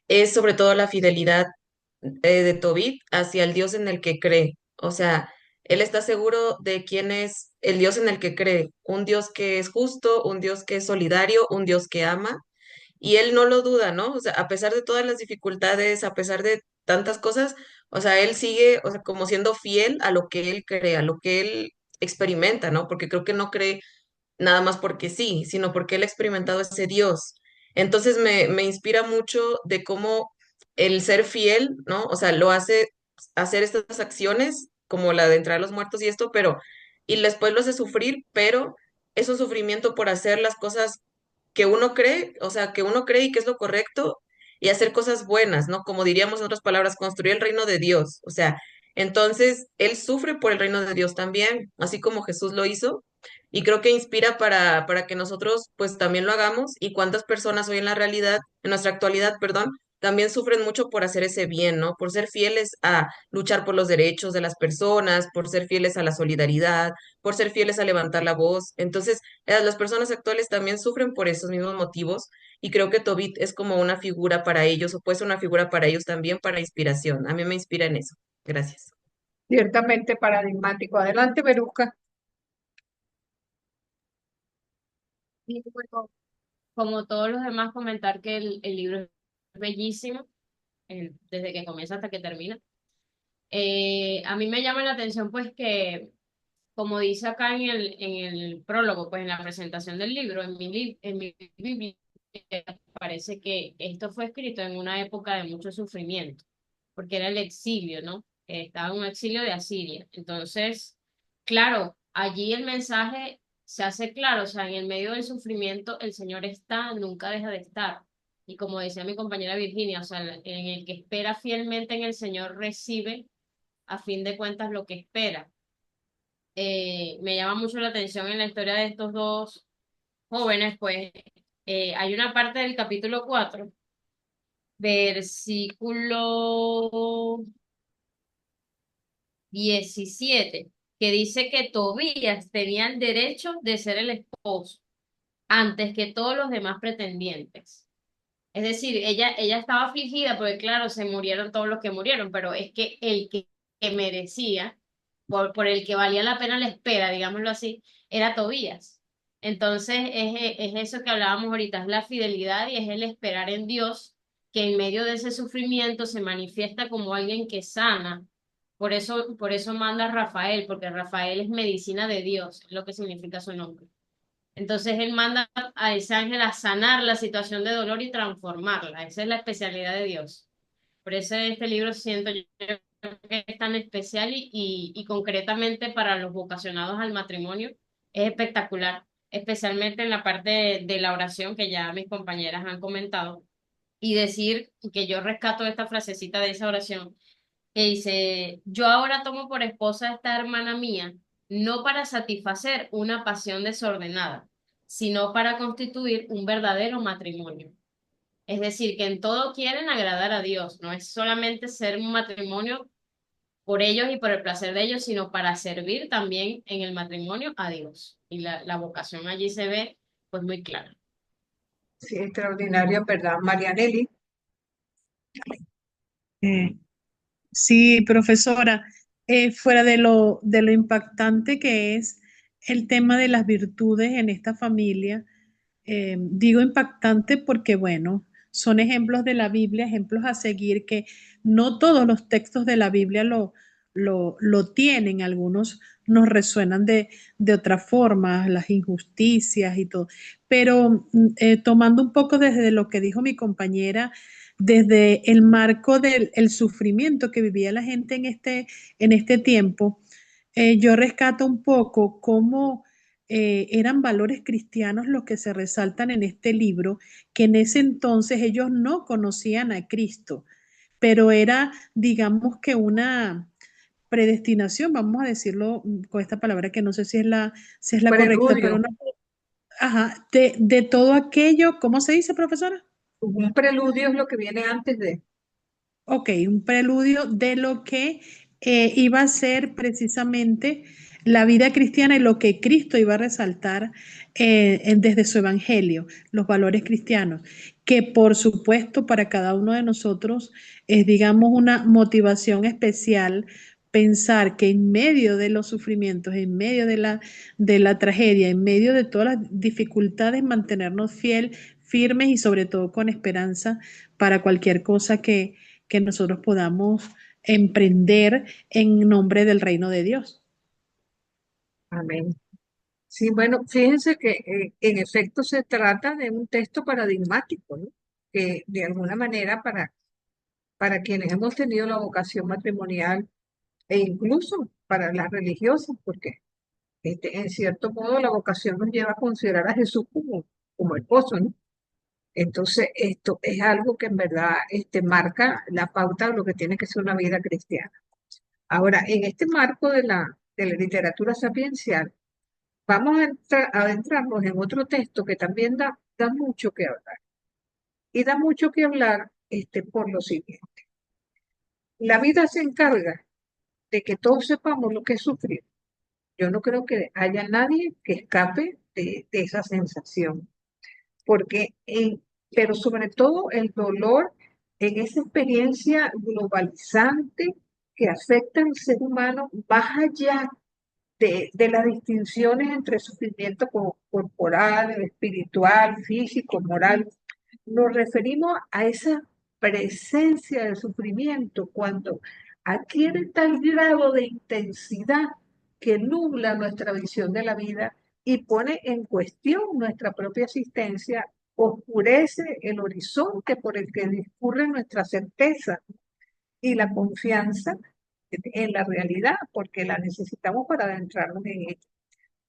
es sobre todo la fidelidad de Tobit hacia el Dios en el que cree. O sea, él está seguro de quién es el Dios en el que cree, un Dios que es justo, un Dios que es solidario, un Dios que ama, y él no lo duda, ¿no? O sea, a pesar de todas las dificultades, a pesar de tantas cosas, o sea, él sigue, o sea, como siendo fiel a lo que él cree, a lo que él experimenta, ¿no? Porque creo que no cree nada más porque sí, sino porque él ha experimentado ese Dios. Entonces me inspira mucho de cómo el ser fiel, ¿no? O sea, lo hace hacer estas acciones, como la de entrar a los muertos y esto, pero, y después lo hace sufrir, pero es un sufrimiento por hacer las cosas que uno cree, o sea, que uno cree y que es lo correcto, y hacer cosas buenas, ¿no? Como diríamos en otras palabras, construir el reino de Dios. O sea, entonces él sufre por el reino de Dios también, así como Jesús lo hizo, y creo que inspira para que nosotros pues también lo hagamos, y cuántas personas hoy en la realidad, en nuestra actualidad, perdón, también sufren mucho por hacer ese bien, ¿no? Por ser fieles a luchar por los derechos de las personas, por ser fieles a la solidaridad, por ser fieles a levantar la voz. Entonces, las personas actuales también sufren por esos mismos motivos, y creo que Tobit es como una figura para ellos, o puede ser una figura para ellos también para inspiración. A mí me inspira en eso. Gracias. Ciertamente paradigmático. Adelante, Verusca. Y bueno, como todos los demás, comentar que el libro es bellísimo, desde que comienza hasta que termina. A mme llama la atención, pues, que, como dice acá en el prólogo, pues, en la presentación del libro, en mi Biblia, parece que esto fue escrito en una época de mucho sufrimiento, porque era el exilio, ¿no? Estaba en un exilio de Asiria. Entonces, claro, allí el mensaje se hace claro, o sea, en el medio del sufrimiento el Señor está, nunca deja de estar. Y como decía mi compañera Virginia, o sea, en el que espera fielmente en el Señor recibe a fin de cuentas lo que espera. Me llama mucho la atención en la historia de estos dos jóvenes, pues hay una parte del capítulo 4 versículo 17 que dice que Tobías tenía el derecho de ser el esposo antes que todos los demás pretendientes. Es decir, ella estaba afligida porque, claro, se murieron todos los que murieron, pero es que el que merecía, por el que valía la pena la espera, digámoslo así, era Tobías. Entonces, es eso que hablábamos ahorita, es la fidelidad y es el esperar en Dios, que en medio de ese sufrimiento se manifiesta como alguien que sana. Por eso manda a Rafael, porque Rafael es medicina de Dios, es lo que significa su nombre. Entonces él manda a ese ángel a sanar la situación de dolor y transformarla. Esa es la especialidad de Dios. Por eso este libro siento yo que es tan especial y concretamente para los vocacionados al matrimonio es espectacular, especialmente en la parte de la oración que ya mis compañeras han comentado. Y decir que yo rescato esta frasecita de esa oración que dice, yo ahora tomo por esposa a esta hermana mía, no para satisfacer una pasión desordenada, sino para constituir un verdadero matrimonio. Es decir, que en todo quieren agradar a Dios, no es solamente ser un matrimonio por ellos y por el placer de ellos, sino para servir también en el matrimonio a Dios. Y la vocación allí se ve pues muy clara. Sí, extraordinario, ¿verdad? Marianelli. Eh, sí, profesora, fuera de lo impactante que es el tema de las virtudes en esta familia, digo impactante porque, bueno, son ejemplos de la Biblia, ejemplos a seguir que no todos los textos de la Biblia lo tienen, algunos nos resuenan de otra forma, las injusticias y todo. Pero tomando un poco desde lo que dijo mi compañera, desde el marco del el sufrimiento que vivía la gente en este tiempo, yo rescato un poco cómo eran valores cristianos los que se resaltan en este libro, que en ese entonces ellos no conocían a Cristo, pero era, digamos que una predestinación, vamos a decirlo con esta palabra que no sé si es la correcta, pero Preludio, una, ajá, de todo aquello, ¿cómo se dice, profesora? un preludio es lo que viene antes de. Ok, un preludio de lo que iba a ser precisamente la vida cristiana y lo que Cristo iba a resaltar desde su evangelio, los valores cristianos, que por supuesto para cada uno de nosotros es, digamos, una motivación especial pensar que en medio de los sufrimientos, en medio de la tragedia, en medio de todas las dificultades, mantenernos firmes y sobre todo con esperanza para cualquier cosa que nosotros podamos emprender en nombre del reino de Dios. Amén. Sí, bueno, fíjense que en efecto se trata de un texto paradigmático, ¿no? Que de alguna manera para quienes hemos tenido la vocación matrimonial e incluso para las religiosas, porque en cierto modo la vocación nos lleva a considerar a Jesús como esposo, ¿no? Entonces, esto es algo que en verdad marca la pauta de lo que tiene que ser una vida cristiana. Ahora, en este marco de la literatura sapiencial, vamos a adentrarnos en otro texto que también da mucho que hablar. Y da mucho que hablar por lo siguiente. La vida se encarga de que todos sepamos lo que es sufrir. Yo no creo que haya nadie que escape de esa sensación, porque, pero sobre todo el dolor en esa experiencia globalizante que afecta al ser humano más allá de las distinciones entre sufrimiento corporal, espiritual, físico, moral. Nos referimos a esa presencia de sufrimiento cuando adquiere tal grado de intensidad que nubla nuestra visión de la vida y pone en cuestión nuestra propia existencia, oscurece el horizonte por el que discurre nuestra certeza y la confianza en la realidad, porque la necesitamos para adentrarnos en ella.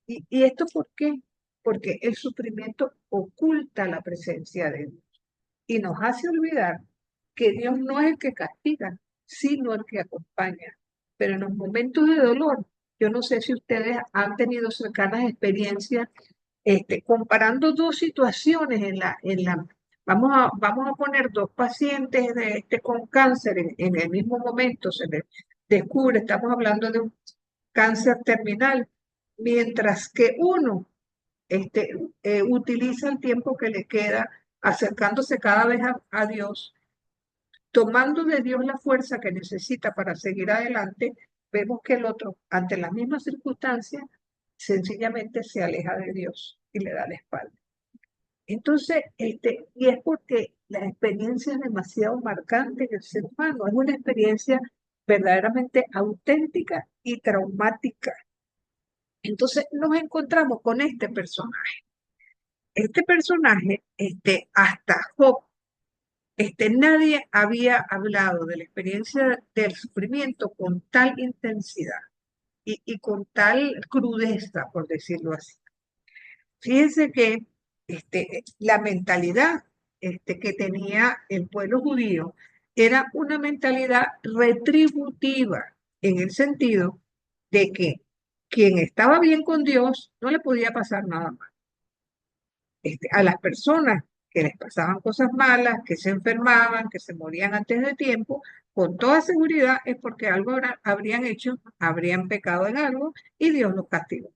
¿Y esto por qué? Porque el sufrimiento oculta la presencia de Dios y nos hace olvidar que Dios no es el que castiga, sino el que acompaña. Pero en los momentos de dolor, yo no sé si ustedes han tenido cercanas experiencias comparando dos situaciones vamos a poner dos pacientes con cáncer en el mismo momento, se les descubre, estamos hablando de un cáncer terminal, mientras que uno utiliza el tiempo que le queda acercándose cada vez a Dios, tomando de Dios la fuerza que necesita para seguir adelante, vemos que el otro, ante las mismas circunstancias, sencillamente se aleja de Dios y le da la espalda. Entonces, y es porque la experiencia es demasiado marcante del ser humano, es una experiencia verdaderamente auténtica y traumática. Entonces, nos encontramos con este personaje. Este personaje, hasta Job, nadie había hablado de la experiencia del sufrimiento con tal intensidad y con tal crudeza, por decirlo así. Fíjense que la mentalidad que tenía el pueblo judío era una mentalidad retributiva, en el sentido de que quien estaba bien con Dios no le podía pasar nada mal. A las personas que les pasaban cosas malas, que se enfermaban, que se morían antes de tiempo, con toda seguridad es porque algo habrían hecho, habrían pecado en algo y Dios los castigó.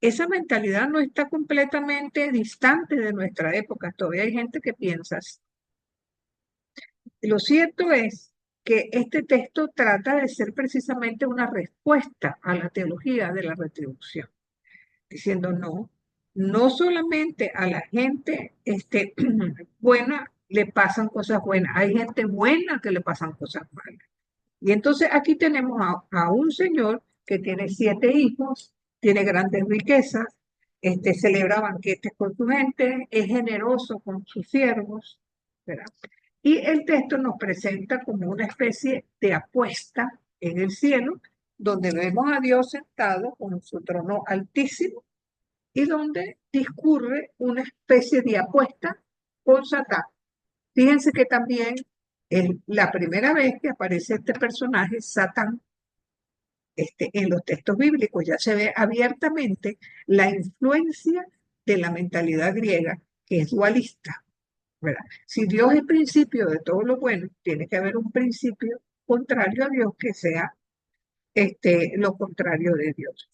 Esa mentalidad no está completamente distante de nuestra época. Todavía hay gente que piensa así. Lo cierto es que este texto trata de ser precisamente una respuesta a la teología de la retribución, diciendo no solamente a la gente buena le pasan cosas buenas, hay gente buena que le pasan cosas malas. Y entonces aquí tenemos a un señor que tiene 7 hijos, tiene grandes riquezas, celebra banquetes con su gente, es generoso con sus siervos, ¿verdad? Y el texto nos presenta como una especie de apuesta en el cielo, donde vemos a Dios sentado con su trono altísimo y donde discurre una especie de apuesta con Satán. Fíjense que también la primera vez que aparece este personaje, Satán, en los textos bíblicos ya se ve abiertamente la influencia de la mentalidad griega, que es dualista, ¿verdad? Si Dios es principio de todo lo bueno, tiene que haber un principio contrario a Dios que sea lo contrario de Dios.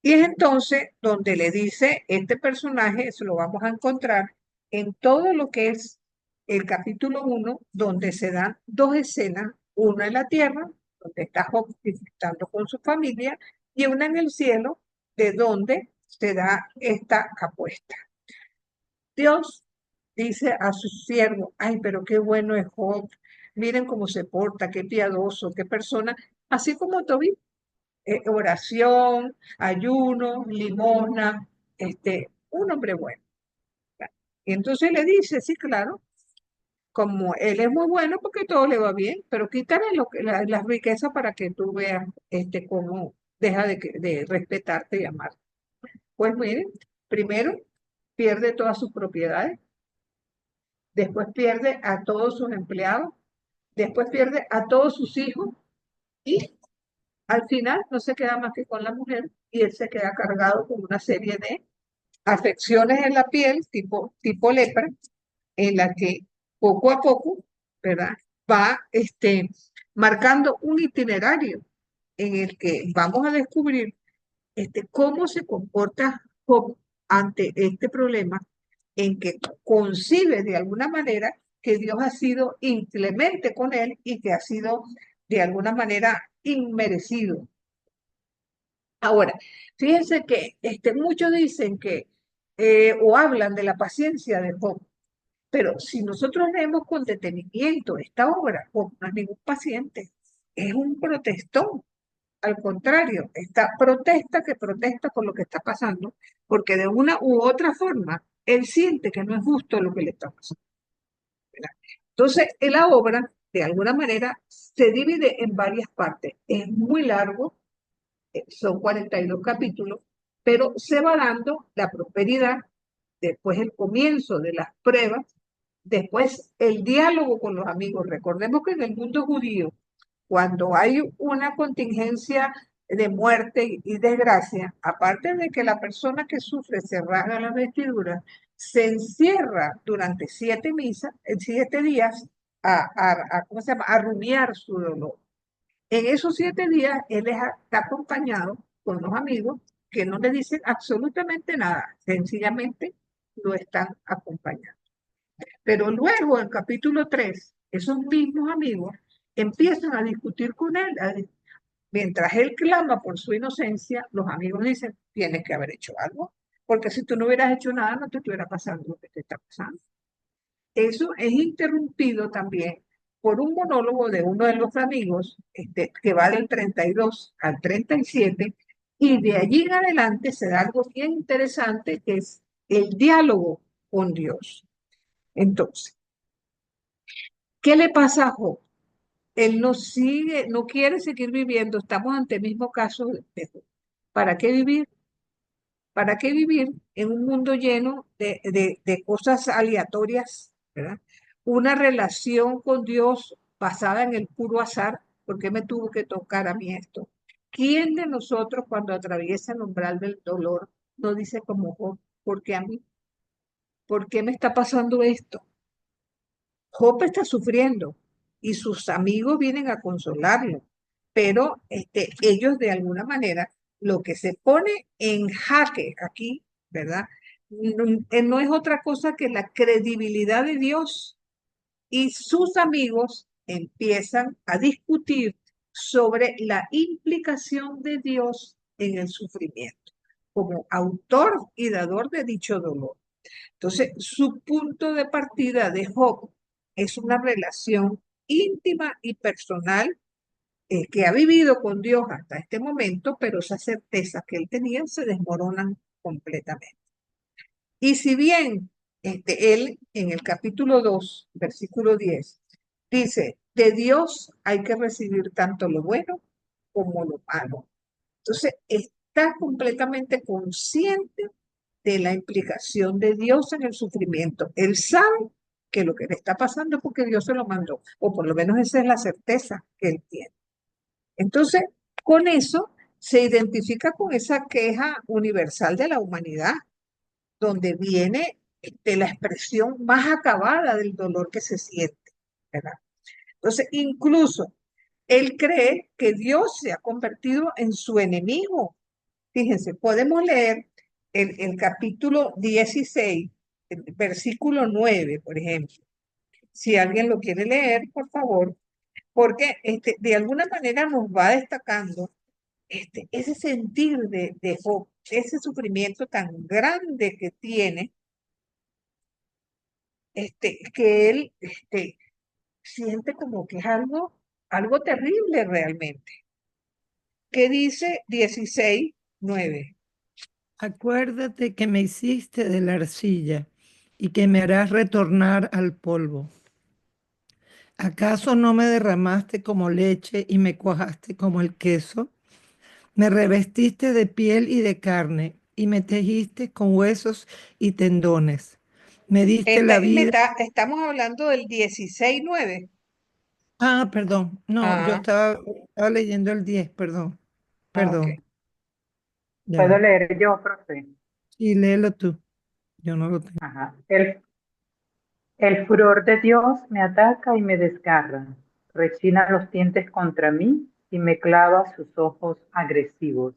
Y es entonces donde le dice este personaje, eso lo vamos a encontrar en todo lo que es el capítulo 1, donde se dan 2 escenas, una en la tierra, donde está Job disfrutando con su familia, y una en el cielo, de donde se da esta apuesta. Dios dice a su siervo, ay, pero qué bueno es Job, miren cómo se porta, qué piadoso, qué persona, así como Tobit, oración, ayuno, limosna, un hombre bueno. Y entonces le dice, sí, claro, como él es muy bueno porque todo le va bien, pero quítale las riquezas para que tú veas cómo deja de respetarte y amarte. Pues miren, primero pierde todas sus propiedades, después pierde a todos sus empleados, después pierde a todos sus hijos y al final no se queda más que con la mujer y él se queda cargado con una serie de afecciones en la piel, tipo lepra, en la que poco a poco, ¿verdad? Va marcando un itinerario en el que vamos a descubrir cómo se comporta Job ante este problema, en que concibe de alguna manera que Dios ha sido inclemente con él y que ha sido de alguna manera inmerecido. Ahora, fíjense que muchos dicen que o hablan de la paciencia de Job, pero si nosotros leemos con detenimiento esta obra, Job no es ningún paciente, es un protestón. Al contrario, esta protesta que protesta por lo que está pasando, porque de una u otra forma él siente que no es justo lo que le está pasando, ¿verdad? Entonces, la obra, de alguna manera, se divide en varias partes. Es muy largo, son 42 capítulos, pero se va dando la prosperidad, después el comienzo de las pruebas, después el diálogo con los amigos. Recordemos que en el mundo judío, cuando hay una contingencia de muerte y desgracia, aparte de que la persona que sufre se rasga las vestiduras, se encierra durante 7 misas, 7 días ¿cómo se llama? A rumiar su dolor. En esos 7 días, él está acompañado con los amigos que no le dicen absolutamente nada, sencillamente lo están acompañando. Pero luego, en capítulo 3, esos mismos amigos empiezan a discutir con él. Mientras él clama por su inocencia, los amigos dicen, tienes que haber hecho algo, porque si tú no hubieras hecho nada, no te estuviera pasando lo que te está pasando. Eso es interrumpido también por un monólogo de uno de los amigos, que va del 32 al 37, y de allí en adelante se da algo bien interesante, que es el diálogo con Dios. Entonces, ¿qué le pasa a Job? Él no sigue, no quiere seguir viviendo, estamos ante el mismo caso de Job. ¿Para qué vivir? ¿Para qué vivir en un mundo lleno de cosas aleatorias, ¿verdad? Una relación con Dios basada en el puro azar. ¿Por qué me tuvo que tocar a mí esto? ¿Quién de nosotros cuando atraviesa el umbral del dolor no dice como Job, ¿por qué a mí? ¿Por qué me está pasando esto? Job está sufriendo y sus amigos vienen a consolarlo, pero ellos de alguna manera lo que se pone en jaque aquí, ¿verdad? No es otra cosa que la credibilidad de Dios, y sus amigos empiezan a discutir sobre la implicación de Dios en el sufrimiento, como autor y dador de dicho dolor. Entonces, su punto de partida de Job es una relación íntima y personal, que ha vivido con Dios hasta este momento, pero esas certezas que él tenía se desmoronan completamente. Y si bien él en el capítulo 2, versículo 10, dice, de Dios hay que recibir tanto lo bueno como lo malo. Entonces, está completamente consciente de la implicación de Dios en el sufrimiento. Él sabe que lo que le está pasando es porque Dios se lo mandó, o por lo menos esa es la certeza que él tiene. Entonces, con eso se identifica con esa queja universal de la humanidad, donde viene la expresión más acabada del dolor que se siente, ¿verdad? Entonces, incluso él cree que Dios se ha convertido en su enemigo. Fíjense, podemos leer el capítulo 16, el versículo 9, por ejemplo. Si alguien lo quiere leer, por favor, porque de alguna manera nos va destacando ese sentir de Job, ese sufrimiento tan grande que tiene, que él siente como que es algo terrible realmente. ¿Qué dice 16:9? Acuérdate que me hiciste de la arcilla y que me harás retornar al polvo. ¿Acaso no me derramaste como leche y me cuajaste como el queso? Me revestiste de piel y de carne y me tejiste con huesos y tendones. Me diste la vida. Estamos hablando del 16:9. Ah, perdón. No, yo Ah, estaba leyendo el 10, perdón. ok. Perdón. Ya ¿Puedo va. leer yo, profe? Sí, léelo tú. Yo no lo tengo. Ajá. El furor de Dios me ataca y me desgarra. Rechina los dientes contra mí y me clava sus ojos agresivos.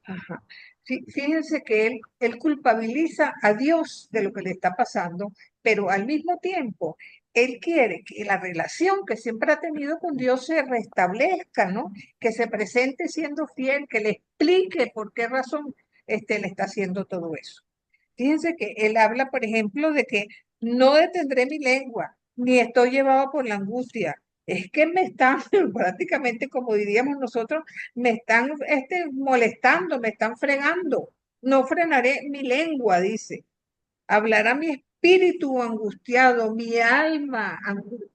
Ajá. Sí, fíjense que él culpabiliza a Dios de lo que le está pasando, pero al mismo tiempo, él quiere que la relación que siempre ha tenido con Dios se restablezca, ¿no? Que se presente siendo fiel, que le explique por qué razón le está haciendo todo eso. Fíjense que él habla, por ejemplo, de que no detendré mi lengua, ni estoy llevado por la angustia. Es que me están, prácticamente como diríamos nosotros, me están molestando, me están fregando. No frenaré mi lengua, dice. Hablará mi espíritu angustiado, mi alma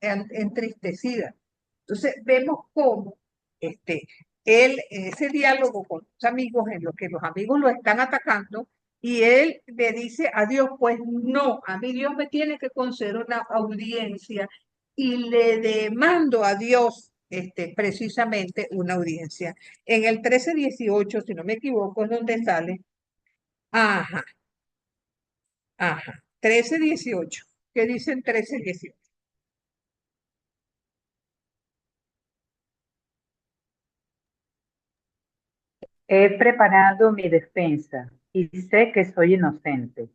entristecida. Entonces vemos cómo este, él, en ese diálogo con sus amigos, en lo que los amigos lo están atacando, y él le dice a Dios, pues no, a mí Dios me tiene que conceder una audiencia, y le demando a Dios precisamente una audiencia. En el 13:18, si no me equivoco, es donde sale. Ajá, ajá. 13:18. ¿Qué dicen 13:18? He preparado mi defensa y sé que soy inocente.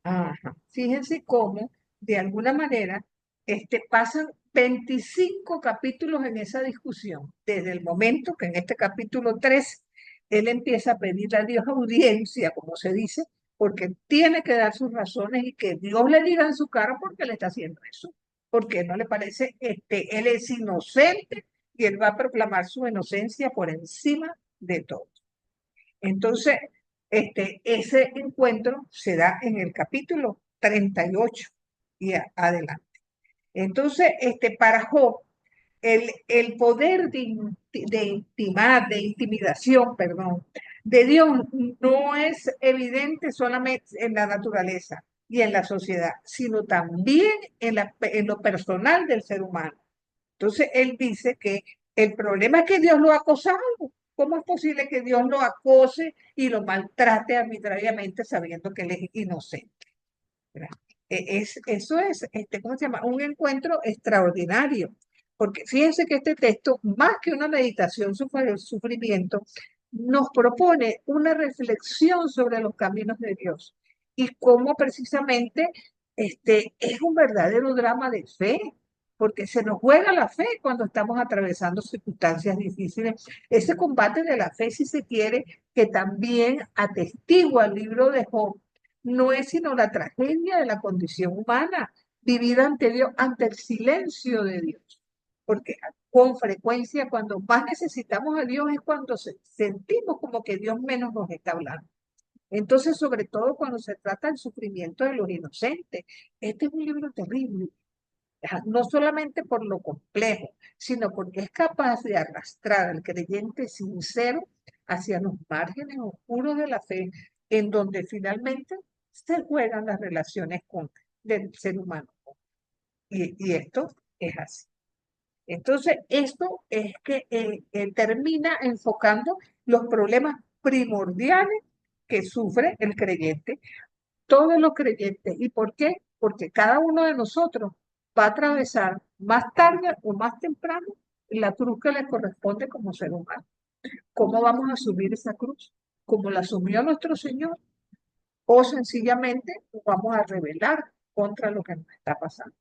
Ajá. Fíjense cómo, de alguna manera, pasan 25 capítulos en esa discusión, desde el momento que en este capítulo 3 él empieza a pedirle a Dios audiencia, como se dice, porque tiene que dar sus razones y que Dios le diga en su cara por qué le está haciendo eso, porque no le parece, él es inocente y él va a proclamar su inocencia por encima de todo. Entonces, ese encuentro se da en el capítulo 38 y adelante. Entonces, para Job, el poder de intimidación, perdón, de Dios no es evidente solamente en la naturaleza y en la sociedad, sino también en lo personal del ser humano. Entonces, él dice que el problema es que Dios lo ha acosado. ¿Cómo es posible que Dios lo acose y lo maltrate arbitrariamente sabiendo que él es inocente? ¿Verdad? Eso es, ¿cómo se llama? Un encuentro extraordinario. Porque fíjense que este texto, más que una meditación sobre el sufrimiento, nos propone una reflexión sobre los caminos de Dios y cómo precisamente es un verdadero drama de fe, porque se nos juega la fe cuando estamos atravesando circunstancias difíciles. Ese combate de la fe, si se quiere, que también atestigua el libro de Job, no es sino la tragedia de la condición humana, vivida ante Dios, ante el silencio de Dios. Porque con frecuencia cuando más necesitamos a Dios es cuando sentimos como que Dios menos nos está hablando. Entonces, sobre todo cuando se trata del sufrimiento de los inocentes. Este es un libro terrible, no solamente por lo complejo, sino porque es capaz de arrastrar al creyente sincero hacia los márgenes oscuros de la fe, en donde finalmente se juegan las relaciones del ser humano. Y esto es así. Entonces, esto es que termina enfocando los problemas primordiales que sufre el creyente, todos los creyentes. ¿Y por qué? Porque cada uno de nosotros va a atravesar más tarde o más temprano la cruz que le corresponde como ser humano. ¿Cómo vamos a asumir esa cruz? ¿Como la asumió nuestro Señor? ¿O sencillamente nos vamos a rebelar contra lo que nos está pasando?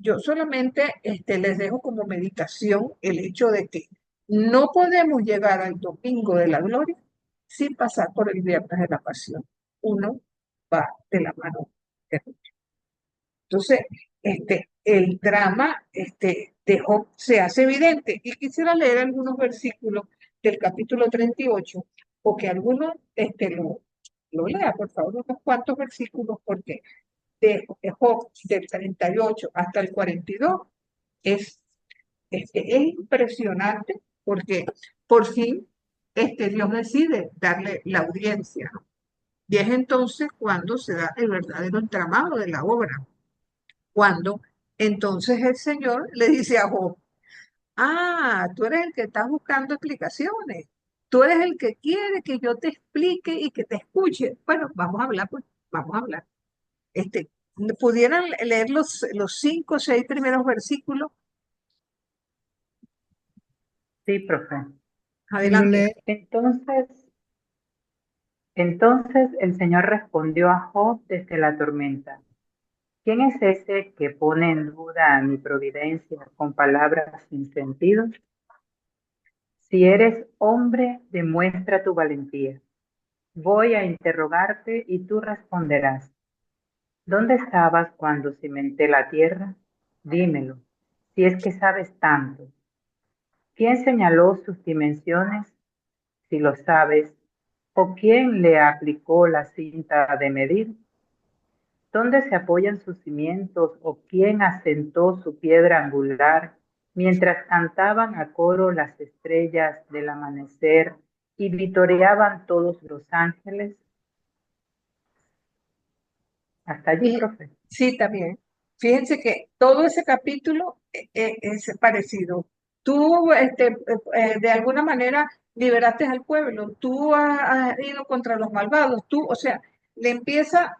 Yo solamente les dejo como meditación el hecho de que no podemos llegar al domingo de la gloria sin pasar por el viernes de la pasión. Uno va de la mano de otro. Entonces, el drama de Job se hace evidente. Y quisiera leer algunos versículos del capítulo 38, o que alguno lo lea, por favor, unos cuantos versículos, porque de Job del 38 hasta el 42 es, es impresionante, porque por fin Dios decide darle la audiencia, ¿no? Y es entonces cuando se da el verdadero entramado de la obra, cuando entonces el Señor le dice a Job: tú eres el que está buscando explicaciones, tú eres el que quiere que yo te explique y que te escuche. Bueno, vamos a hablar, pues, vamos a hablar. Este, ¿Pudieran leer los 5 o 6 primeros versículos? Sí, profe. ¿Quién lo Adelante. lee? Entonces el Señor respondió a Job desde la tormenta: ¿Quién es ese que pone en duda mi providencia con palabras sin sentido? Si eres hombre, demuestra tu valentía. Voy a interrogarte y tú responderás. ¿Dónde estabas cuando cimenté la tierra? Dímelo, si es que sabes tanto. ¿Quién señaló sus dimensiones? Si lo sabes. ¿O quién le aplicó la cinta de medir? ¿Dónde se apoyan sus cimientos o quién asentó su piedra angular mientras cantaban a coro las estrellas del amanecer y vitoreaban todos los ángeles? Hasta allí, Y profe. sí, también. Fíjense que todo ese capítulo es parecido. Tú, de alguna manera, liberaste al pueblo. Tú has ido contra los malvados. Tú, o sea, le empieza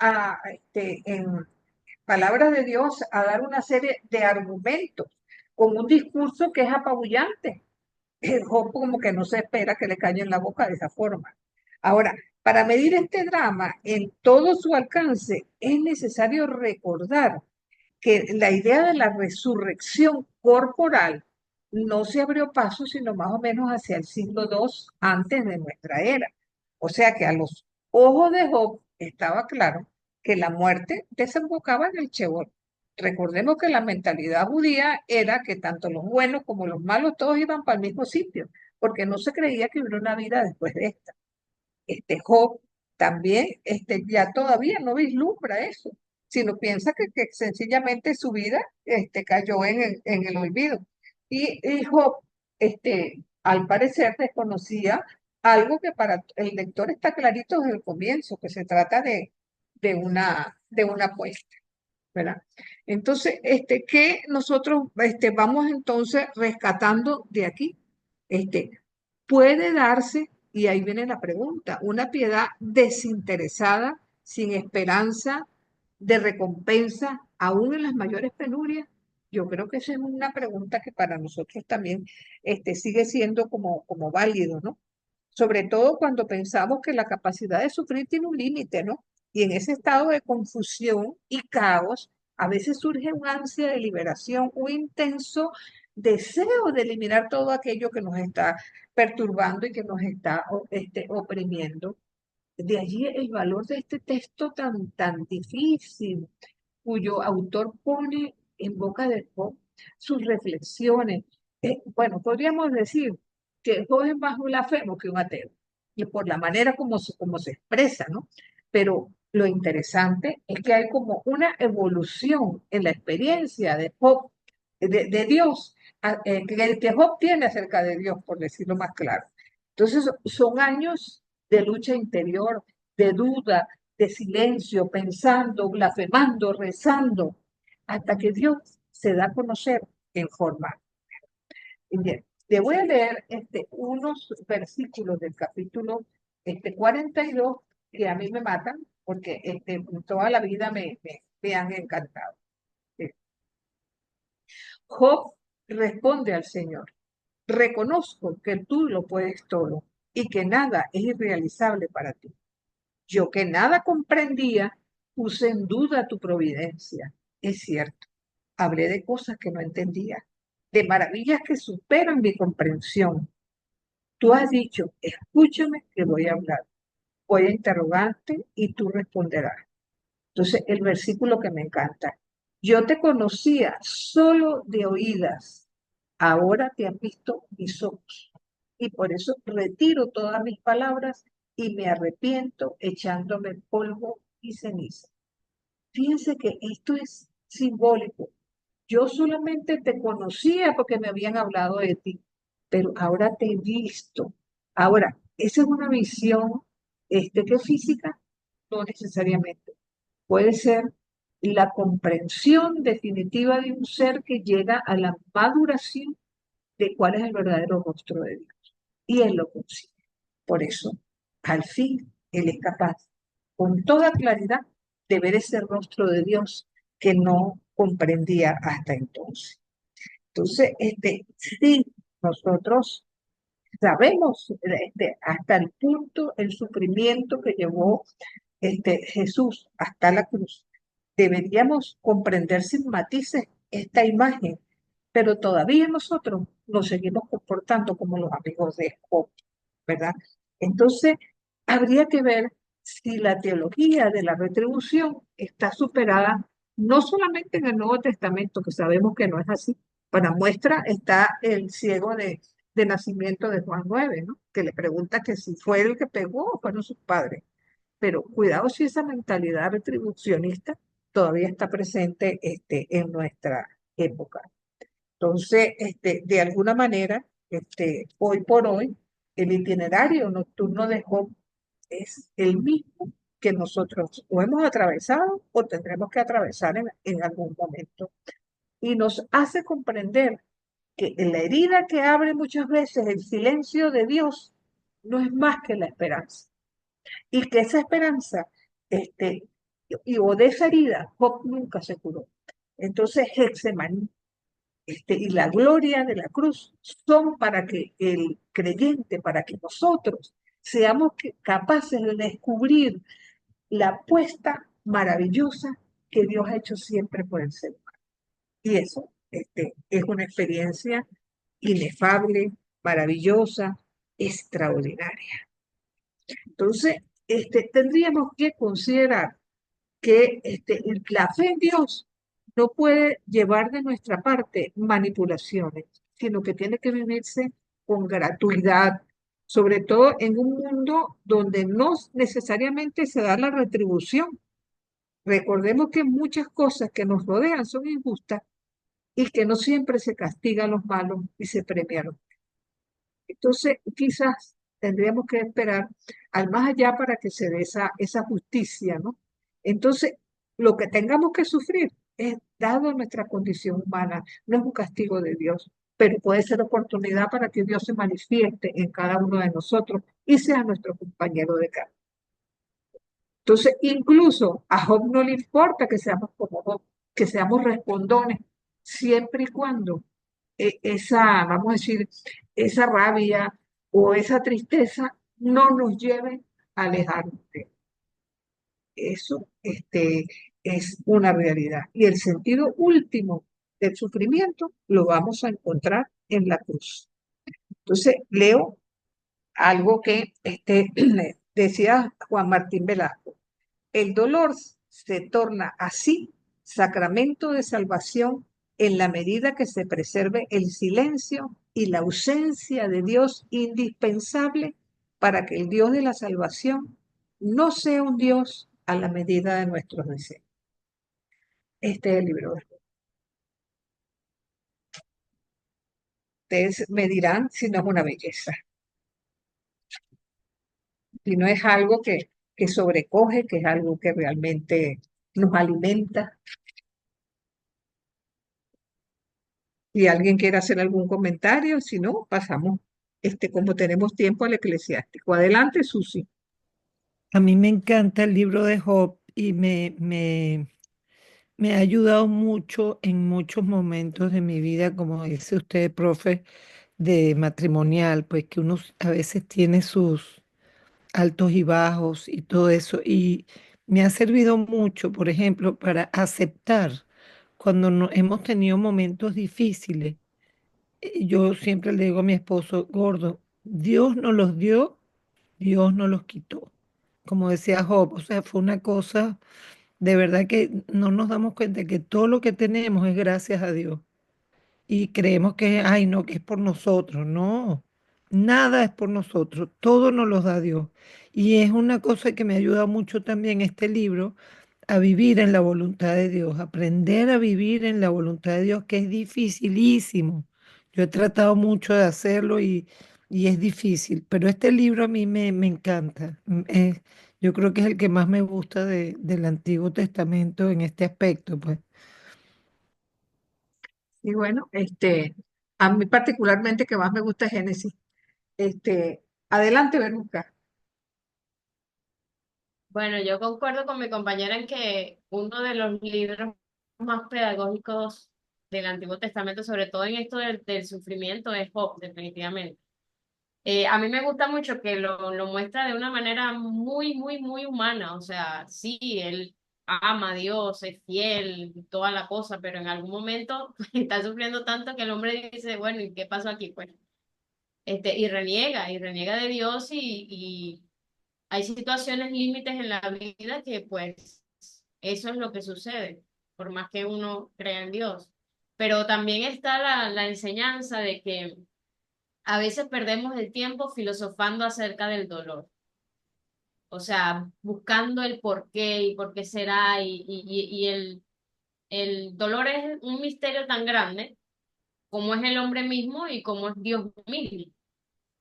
en palabras de Dios, a dar una serie de argumentos con un discurso que es apabullante. Job como que no se espera que le calle en la boca de esa forma. Ahora, Para medir este drama en todo su alcance, es necesario recordar que la idea de la resurrección corporal no se abrió paso sino más o menos hacia el siglo II antes de nuestra era. O sea que a los ojos de Job estaba claro que la muerte desembocaba en el Sheol. Recordemos que la mentalidad judía era que tanto los buenos como los malos todos iban para el mismo sitio, porque no se creía que hubiera una vida después de esta. Job también ya todavía no vislumbra eso, sino piensa que sencillamente su vida cayó en el olvido. Y Job, al parecer, desconocía algo que para el lector está clarito desde el comienzo, que se trata de una apuesta, ¿verdad? Entonces, ¿qué nosotros vamos entonces rescatando de aquí? Puede darse, y ahí viene la pregunta, una piedad desinteresada, sin esperanza de recompensa, aún en las mayores penurias. Yo creo que esa es una pregunta que para nosotros también sigue siendo como válido, ¿no? Sobre todo cuando pensamos que la capacidad de sufrir tiene un límite, ¿no? Y en ese estado de confusión y caos, a veces surge un ansia de liberación, un intenso deseo de eliminar todo aquello que nos está perturbando y que nos está oprimiendo. De allí el valor de este texto tan difícil, cuyo autor pone en boca de Job sus reflexiones. Bueno, podríamos decir que Job es más blasfemo que un ateo, y por la manera como se expresa, ¿no? Pero lo interesante es que hay como una evolución en la experiencia de Job, de Dios, que Job tiene acerca de Dios, por decirlo más claro. Entonces, son años de lucha interior, de duda, de silencio, pensando, blasfemando, rezando, hasta que Dios se da a conocer en forma. Bien, le voy a leer unos versículos del capítulo 42 que a mí me matan, porque toda la vida me han encantado. Job responde al Señor: reconozco que tú lo puedes todo y que nada es irrealizable para ti. Yo que nada comprendía, puse en duda tu providencia. Es cierto, hablé de cosas que no entendía, de maravillas que superan mi comprensión. Tú has dicho, escúchame que voy a hablar. Voy a interrogarte y tú responderás. Entonces, el versículo que me encanta. Yo te conocía solo de oídas. Ahora te han visto mis ojos. Y por eso retiro todas mis palabras y me arrepiento echándome polvo y ceniza. Fíjense que esto es simbólico. Yo solamente te conocía porque me habían hablado de ti, pero ahora te he visto. Ahora, esa es una visión que es física, no necesariamente. Puede ser la comprensión definitiva de un ser que llega a la maduración de cuál es el verdadero rostro de Dios. Y él lo consigue. Por eso, al fin, él es capaz, con toda claridad, de ver ese rostro de Dios que no comprendía hasta entonces. Entonces, sí, nosotros sabemos hasta el punto, el sufrimiento que llevó Jesús hasta la cruz. Deberíamos comprender sin matices esta imagen, pero todavía nosotros nos seguimos comportando como los amigos de Job, ¿verdad? Entonces, habría que ver si la teología de la retribución está superada no solamente en el Nuevo Testamento, que sabemos que no es así. Para muestra está el ciego de nacimiento de Juan 9, ¿no? Que le pregunta que si fue el que pegó o fueron sus padres. Pero cuidado si esa mentalidad retribucionista todavía está presente en nuestra época. Entonces, de alguna manera, hoy por hoy, el itinerario nocturno de Job es el mismo que nosotros o hemos atravesado o tendremos que atravesar en algún momento. Y nos hace comprender que en la herida que abre muchas veces el silencio de Dios no es más que la esperanza. Y que esa esperanza, o de esa herida, Job nunca se curó. Entonces, Getsemaní y la gloria de la cruz son para que el creyente, para que nosotros seamos capaces de descubrir la apuesta maravillosa que Dios ha hecho siempre por el ser humano. Y eso es una experiencia inefable, maravillosa, extraordinaria. Entonces, tendríamos que considerar que la fe en Dios no puede llevar de nuestra parte manipulaciones, sino que tiene que vivirse con gratuidad, sobre todo en un mundo donde no necesariamente se da la retribución. Recordemos que muchas cosas que nos rodean son injustas y que no siempre se castiga a los malos y se premia a los buenos. Entonces, quizás tendríamos que esperar al más allá para que se dé esa justicia, ¿no? Entonces, lo que tengamos que sufrir es, dado nuestra condición humana, no es un castigo de Dios, pero puede ser oportunidad para que Dios se manifieste en cada uno de nosotros y sea nuestro compañero de camino. Entonces, incluso a Job no le importa que seamos como Job, que seamos respondones, siempre y cuando vamos a decir, esa rabia o esa tristeza no nos lleve a alejarnos de él. Eso es una realidad. Y el sentido último del sufrimiento lo vamos a encontrar en la cruz. Entonces, leo algo que decía Juan Martín Velasco. El dolor se torna así sacramento de salvación en la medida que se preserve el silencio y la ausencia de Dios indispensable para que el Dios de la salvación no sea un Dios a la medida de nuestros deseos. Este es el libro. Ustedes me dirán si no es una belleza, si no es algo que sobrecoge, que es algo que realmente nos alimenta. Si alguien quiere hacer algún comentario, si no, pasamos, como tenemos tiempo, al eclesiástico. Adelante, Susi. A mí me encanta el libro de Job y me ha ayudado mucho en muchos momentos de mi vida, como dice usted, profe, de matrimonial, pues que uno a veces tiene sus altos y bajos y todo eso. Y me ha servido mucho, por ejemplo, para aceptar cuando hemos tenido momentos difíciles. Yo siempre le digo a mi esposo, gordo, Dios nos los dio, Dios nos los quitó. Como decía Job, o sea, fue una cosa de verdad que no nos damos cuenta que todo lo que tenemos es gracias a Dios. Y creemos que, ay, no, que es por nosotros. No, nada es por nosotros, todo nos lo da Dios. Y es una cosa que me ayuda mucho también este libro a vivir en la voluntad de Dios, aprender a vivir en la voluntad de Dios, que es dificilísimo. Yo he tratado mucho de hacerlo y es difícil, pero este libro a mí me encanta. Yo creo que es el que más me gusta del Antiguo Testamento en este aspecto, pues. Y bueno, a mí particularmente que más me gusta es Génesis. Adelante, Veruca. Bueno, yo concuerdo con mi compañera en que uno de los libros más pedagógicos del Antiguo Testamento, sobre todo en esto del sufrimiento, es Job, definitivamente. A mí me gusta mucho que lo muestra de una manera muy, muy, muy humana. O sea, sí, él ama a Dios, es fiel, toda la cosa, pero en algún momento está sufriendo tanto que el hombre dice, bueno, ¿y qué pasó aquí? Pues, y reniega de Dios y hay situaciones límites en la vida que pues eso es lo que sucede, por más que uno crea en Dios. Pero también está la enseñanza de que a veces perdemos el tiempo filosofando acerca del dolor. O sea, buscando el por qué y por qué será y el dolor es un misterio tan grande como es el hombre mismo y como es Dios mismo.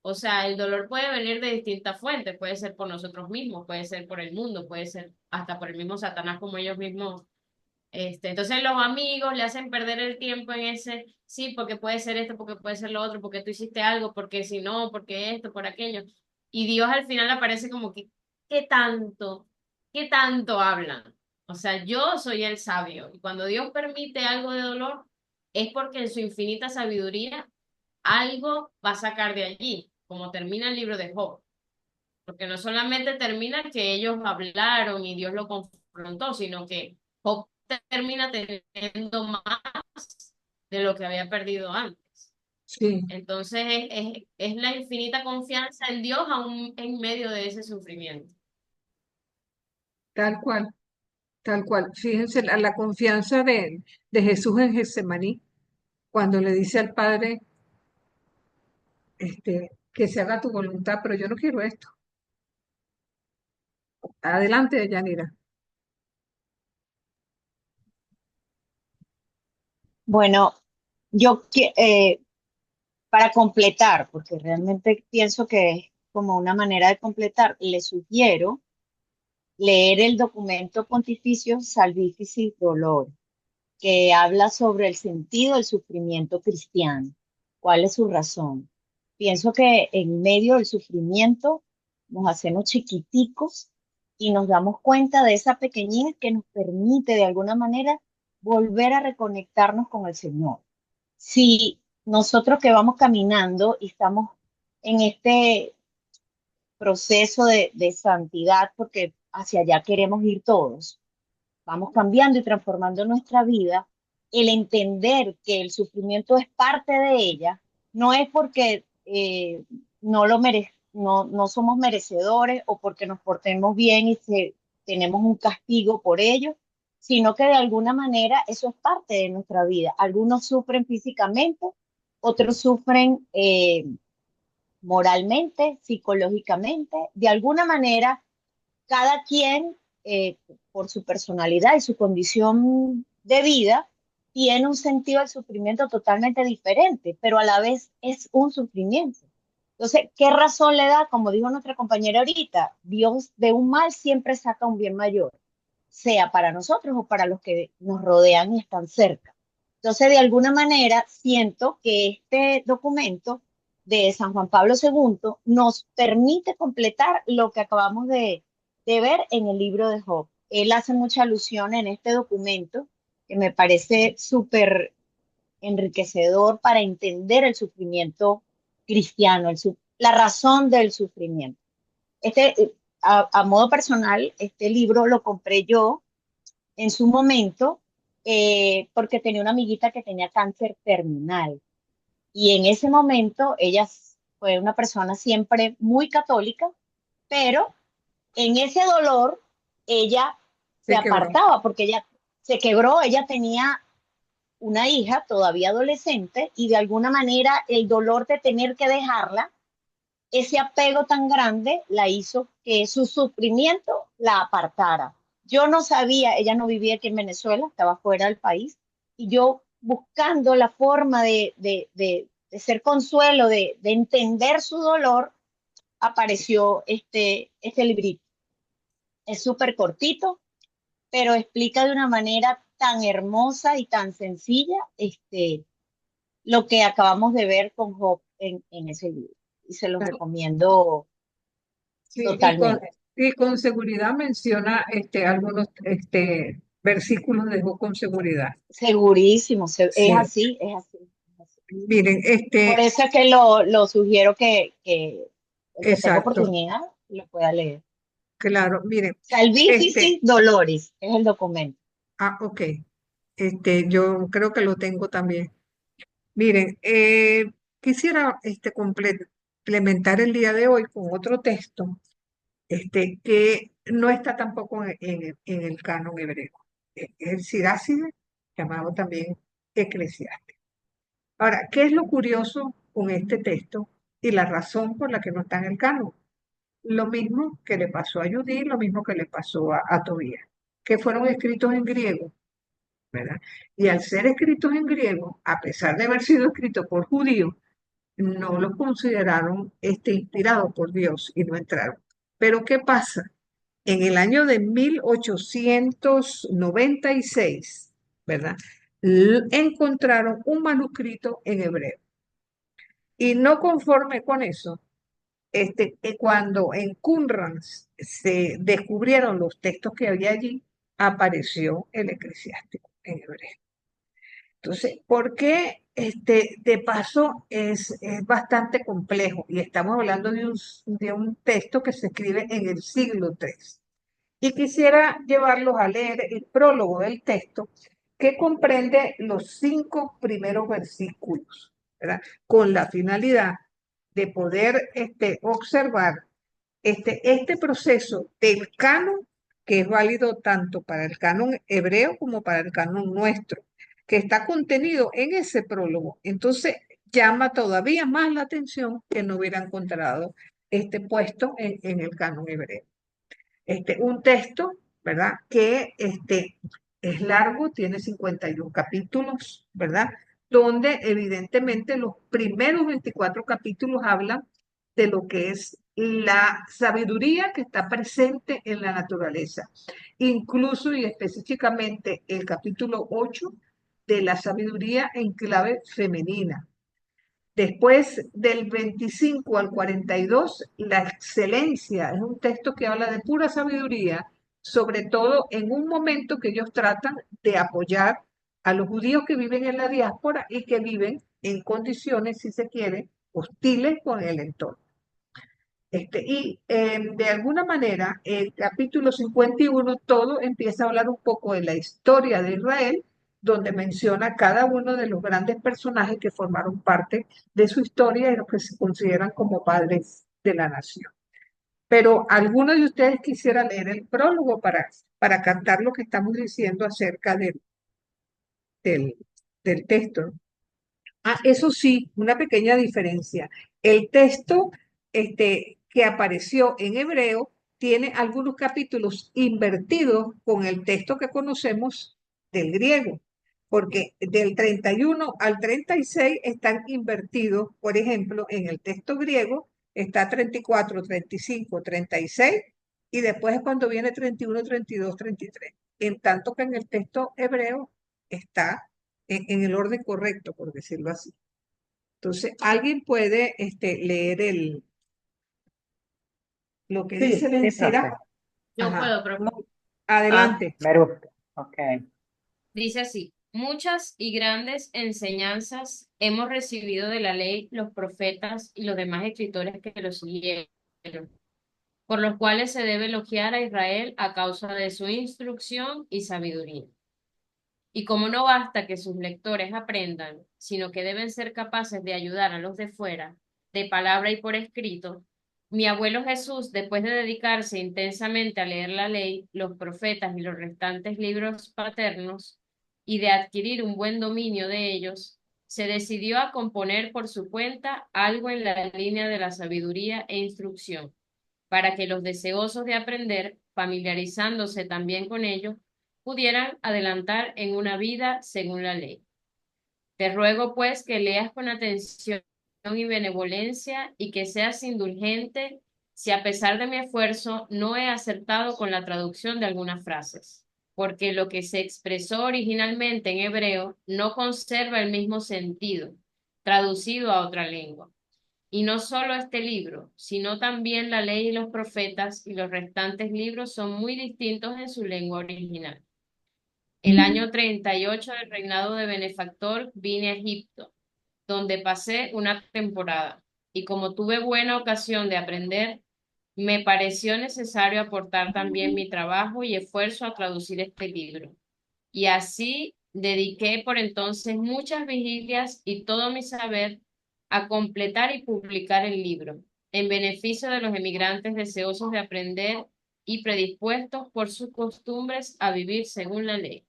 O sea, el dolor puede venir de distintas fuentes, puede ser por nosotros mismos, puede ser por el mundo, puede ser hasta por el mismo Satanás como ellos mismos. Entonces los amigos le hacen perder el tiempo en ese, sí, porque puede ser esto, porque puede ser lo otro, porque tú hiciste algo, porque si no, porque esto, por aquello. Y Dios al final aparece como que, ¿qué tanto? ¿Qué tanto hablan? O sea, yo soy el sabio. Y cuando Dios permite algo de dolor, es porque en su infinita sabiduría algo va a sacar de allí, como termina el libro de Job. porque no solamente termina que ellos hablaron y Dios lo confrontó, sino que Job termina teniendo más de lo que había perdido antes. Sí, Entonces es la infinita confianza en Dios aún en medio de ese sufrimiento. tal cual, tal cual. Fíjense la confianza de Jesús en Getsemaní, cuando le dice al Padre, que se haga tu voluntad, pero yo no quiero esto. Adelante, Yanira. Bueno, para completar, porque realmente pienso que es como una manera de completar, le sugiero leer el documento pontificio Salvifici Dolor, que habla sobre el sentido del sufrimiento cristiano, cuál es su razón. Pienso que en medio del sufrimiento nos hacemos chiquiticos y nos damos cuenta de esa pequeñez que nos permite de alguna manera volver a reconectarnos con el Señor. Si nosotros que vamos caminando y estamos en este proceso de santidad, porque hacia allá queremos ir todos, vamos cambiando y transformando nuestra vida, el entender que el sufrimiento es parte de ella, no es porque no somos merecedores o porque nos portemos bien y tenemos un castigo por ello, sino que de alguna manera eso es parte de nuestra vida. Algunos sufren físicamente, otros sufren moralmente, psicológicamente, de alguna manera cada quien, por su personalidad y su condición de vida, tiene un sentido del sufrimiento totalmente diferente, pero a la vez es un sufrimiento. Entonces, ¿qué razón le da? Como dijo nuestra compañera ahorita, Dios de un mal siempre saca un bien mayor, sea para nosotros o para los que nos rodean y están cerca. Entonces, de alguna manera, siento que este documento de San Juan Pablo II nos permite completar lo que acabamos de ver en el libro de Job. Él hace mucha alusión en este documento que me parece súper enriquecedor para entender el sufrimiento cristiano, la razón del sufrimiento. A modo personal, este libro lo compré yo en su momento porque tenía una amiguita que tenía cáncer terminal. Y en ese momento ella fue una persona siempre muy católica, pero en ese dolor ella se Se quebró. apartaba porque ella se quebró, ella tenía una hija todavía adolescente y de alguna manera el dolor de tener que dejarla, ese apego tan grande la hizo que su sufrimiento la apartara. Yo no sabía, ella no vivía aquí en Venezuela, estaba fuera del país, y yo buscando la forma de ser consuelo, de entender su dolor, apareció este librito. Es súper cortito, pero explica de una manera tan hermosa y tan sencilla lo que acabamos de ver con Job en ese libro. Y se los Claro. recomiendo Sí, totalmente. y con seguridad menciona algunos versículos de Job con seguridad. Segurísimo, es Sí, así, es así. Es así. miren, Por eso es que lo sugiero que el que tenga exacto, oportunidad lo pueda leer. claro, miren, Salvifici Doloris es el documento. ok, yo creo que lo tengo también. Miren, quisiera complementar el día de hoy con otro texto, que no está tampoco en el canon hebreo. Es el Siráside, llamado también Eclesiástico. Ahora, ¿qué es lo curioso con este texto y la razón por la que no está en el canon? Lo mismo que le pasó a Judith, lo mismo que le pasó a Tobías, que fueron escritos en griego, ¿verdad? Y al ser escritos en griego, a pesar de haber sido escritos por judíos, no los consideraron inspirados por Dios y no entraron. Pero ¿qué pasa? En el año de 1896, ¿verdad? Encontraron un manuscrito en hebreo. Y no conforme con eso, cuando en Qumran se descubrieron los textos que había allí, apareció el eclesiástico en hebreo. Entonces, ¿por qué de paso es bastante complejo y estamos hablando de un texto que se escribe en el siglo III. Y quisiera llevarlos a leer el prólogo del texto que comprende los 5 primeros versículos, ¿verdad? Con la finalidad de poder observar este proceso del canon, que es válido tanto para el canon hebreo como para el canon nuestro, que está contenido en ese prólogo. Entonces, llama todavía más la atención que no hubiera encontrado puesto en el canon hebreo. Un texto, ¿verdad? Que es largo, tiene 51 capítulos, ¿verdad? Donde evidentemente los primeros 24 capítulos hablan de lo que es la sabiduría que está presente en la naturaleza, incluso y específicamente el capítulo 8 de la sabiduría en clave femenina. Después del 25 al 42, la excelencia es un texto que habla de pura sabiduría, sobre todo en un momento que ellos tratan de apoyar a los judíos que viven en la diáspora y que viven en condiciones, si se quiere, hostiles con el entorno. De alguna manera, el capítulo 51 todo empieza a hablar un poco de la historia de Israel, donde menciona cada uno de los grandes personajes que formaron parte de su historia y los que se consideran como padres de la nación. Pero algunos de ustedes quisiera leer el prólogo para cantar lo que estamos diciendo acerca del, del texto. Eso sí, una pequeña diferencia. El texto que apareció en hebreo tiene algunos capítulos invertidos con el texto que conocemos del griego, porque del 31 al 36 están invertidos. Por ejemplo, en el texto griego está 34, 35, 36 y después es cuando viene 31, 32, 33. En tanto que en el texto hebreo está en el orden correcto, por decirlo así. Entonces, ¿alguien puede leer lo que dice Sí, la sí, encira? profe. Yo Ajá. puedo, pero Adelante. Me gusta. Ok. dice así: muchas y grandes enseñanzas hemos recibido de la ley, los profetas y los demás escritores que lo siguieron, por los cuales se debe elogiar a Israel a causa de su instrucción y sabiduría. Y como no basta que sus lectores aprendan, sino que deben ser capaces de ayudar a los de fuera, de palabra y por escrito, mi abuelo Jesús, después de dedicarse intensamente a leer la ley, los profetas y los restantes libros paternos, y de adquirir un buen dominio de ellos, se decidió a componer por su cuenta algo en la línea de la sabiduría e instrucción, para que los deseosos de aprender, familiarizándose también con ello, pudieran adelantar en una vida según la ley. Te ruego, pues, que leas con atención y benevolencia y que seas indulgente si a pesar de mi esfuerzo no he acertado con la traducción de algunas frases, porque lo que se expresó originalmente en hebreo no conserva el mismo sentido, traducido a otra lengua. Y no solo este libro, sino también la ley y los profetas y los restantes libros son muy distintos en su lengua original. El año 38 del reinado de Benefactor vine a Egipto, donde pasé una temporada, y como tuve buena ocasión de aprender, me pareció necesario aportar también mi trabajo y esfuerzo a traducir este libro. Y así dediqué por entonces muchas vigilias y todo mi saber a completar y publicar el libro, en beneficio de los emigrantes deseosos de aprender y predispuestos por sus costumbres a vivir según la ley.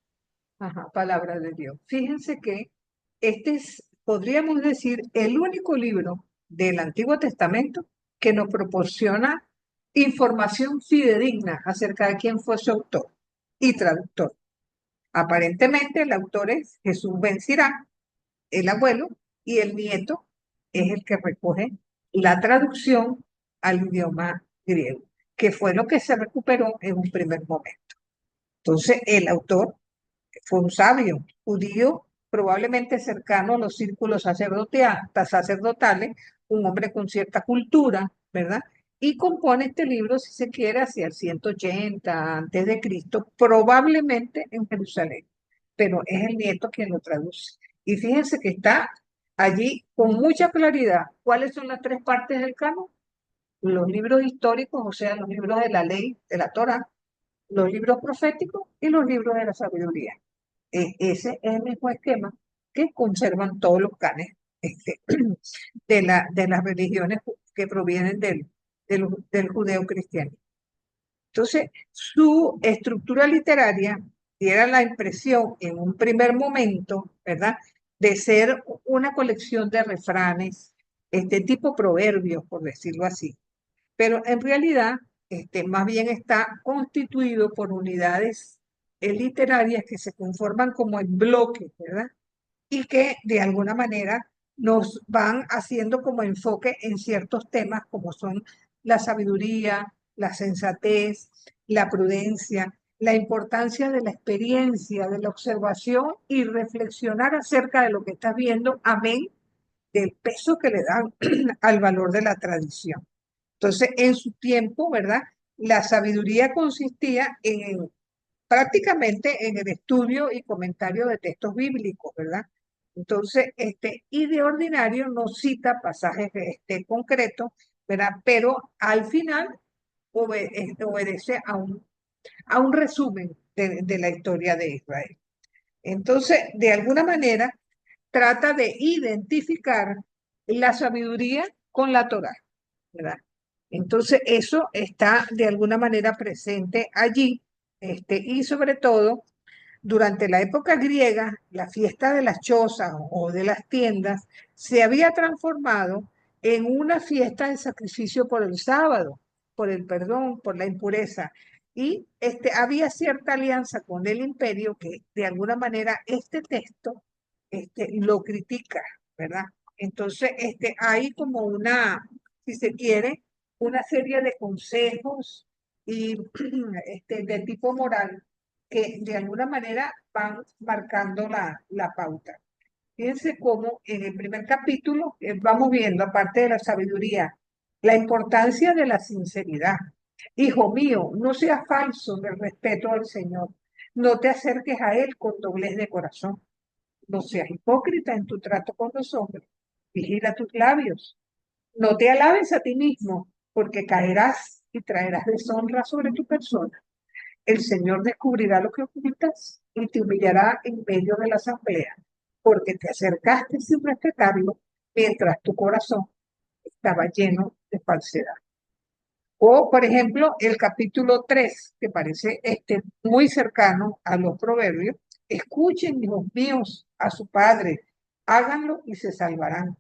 Ajá, palabra de Dios. Fíjense que este es, podríamos decir, el único libro del Antiguo Testamento que nos proporciona información fidedigna acerca de quién fue su autor y traductor. Aparentemente el autor es Jesús ben Sirach, el abuelo, y el nieto es el que recoge la traducción al idioma griego, que fue lo que se recuperó en un primer momento. Entonces, el autor fue un sabio judío, probablemente cercano a los círculos sacerdotales, un hombre con cierta cultura, ¿verdad? Y compone este libro, si se quiere, hacia el 180 antes de Cristo, probablemente en Jerusalén, pero es el nieto quien lo traduce. Y fíjense que está allí con mucha claridad. ¿Cuáles son las tres partes del canon? Los libros históricos, o sea, los libros de la ley, de la Torá, los libros proféticos y los libros de la sabiduría. Ese es el mismo esquema que conservan todos los canes de las religiones que provienen del judeo-cristianismo. Entonces, su estructura literaria diera la impresión en un primer momento, ¿verdad?, de ser una colección de refranes, tipo proverbios, por decirlo así. Pero en realidad, más bien está constituido por unidades literarias que se conforman como en bloques, ¿verdad? Y que de alguna manera nos van haciendo como enfoque en ciertos temas como son la sabiduría, la sensatez, la prudencia, la importancia de la experiencia, de la observación y reflexionar acerca de lo que estás viendo, amén, del peso que le dan al valor de la tradición. Entonces, en su tiempo, ¿verdad? La sabiduría consistía en prácticamente en el estudio y comentario de textos bíblicos, ¿verdad? Entonces, y de ordinario no cita pasajes concretos, ¿verdad? Pero al final obedece a un resumen de la historia de Israel. Entonces, de alguna manera, trata de identificar la sabiduría con la Torá, ¿verdad? Entonces, eso está de alguna manera presente allí, y sobre todo, durante la época griega, la fiesta de las chozas o de las tiendas se había transformado en una fiesta de sacrificio por el sábado, por el perdón, por la impureza. Y había cierta alianza con el imperio que de alguna manera este texto lo critica, ¿verdad? Entonces, hay como una, si se quiere, una serie de consejos y de tipo moral que de alguna manera van marcando la pauta. Fíjense cómo en el primer capítulo vamos viendo, aparte de la sabiduría, la importancia de la sinceridad. Hijo mío, no seas falso en el respeto al Señor. No te acerques a Él con doblez de corazón. No seas hipócrita en tu trato con los hombres. Vigila tus labios. No te alabes a ti mismo, porque caerás y traerás deshonra sobre tu persona. El Señor descubrirá lo que ocultas y te humillará en medio de la asamblea, porque te acercaste sin respetarlo, mientras tu corazón estaba lleno de falsedad. O, por ejemplo, el capítulo 3, que parece muy cercano a los proverbios. Escuchen, hijos míos, a su padre, háganlo y se salvarán,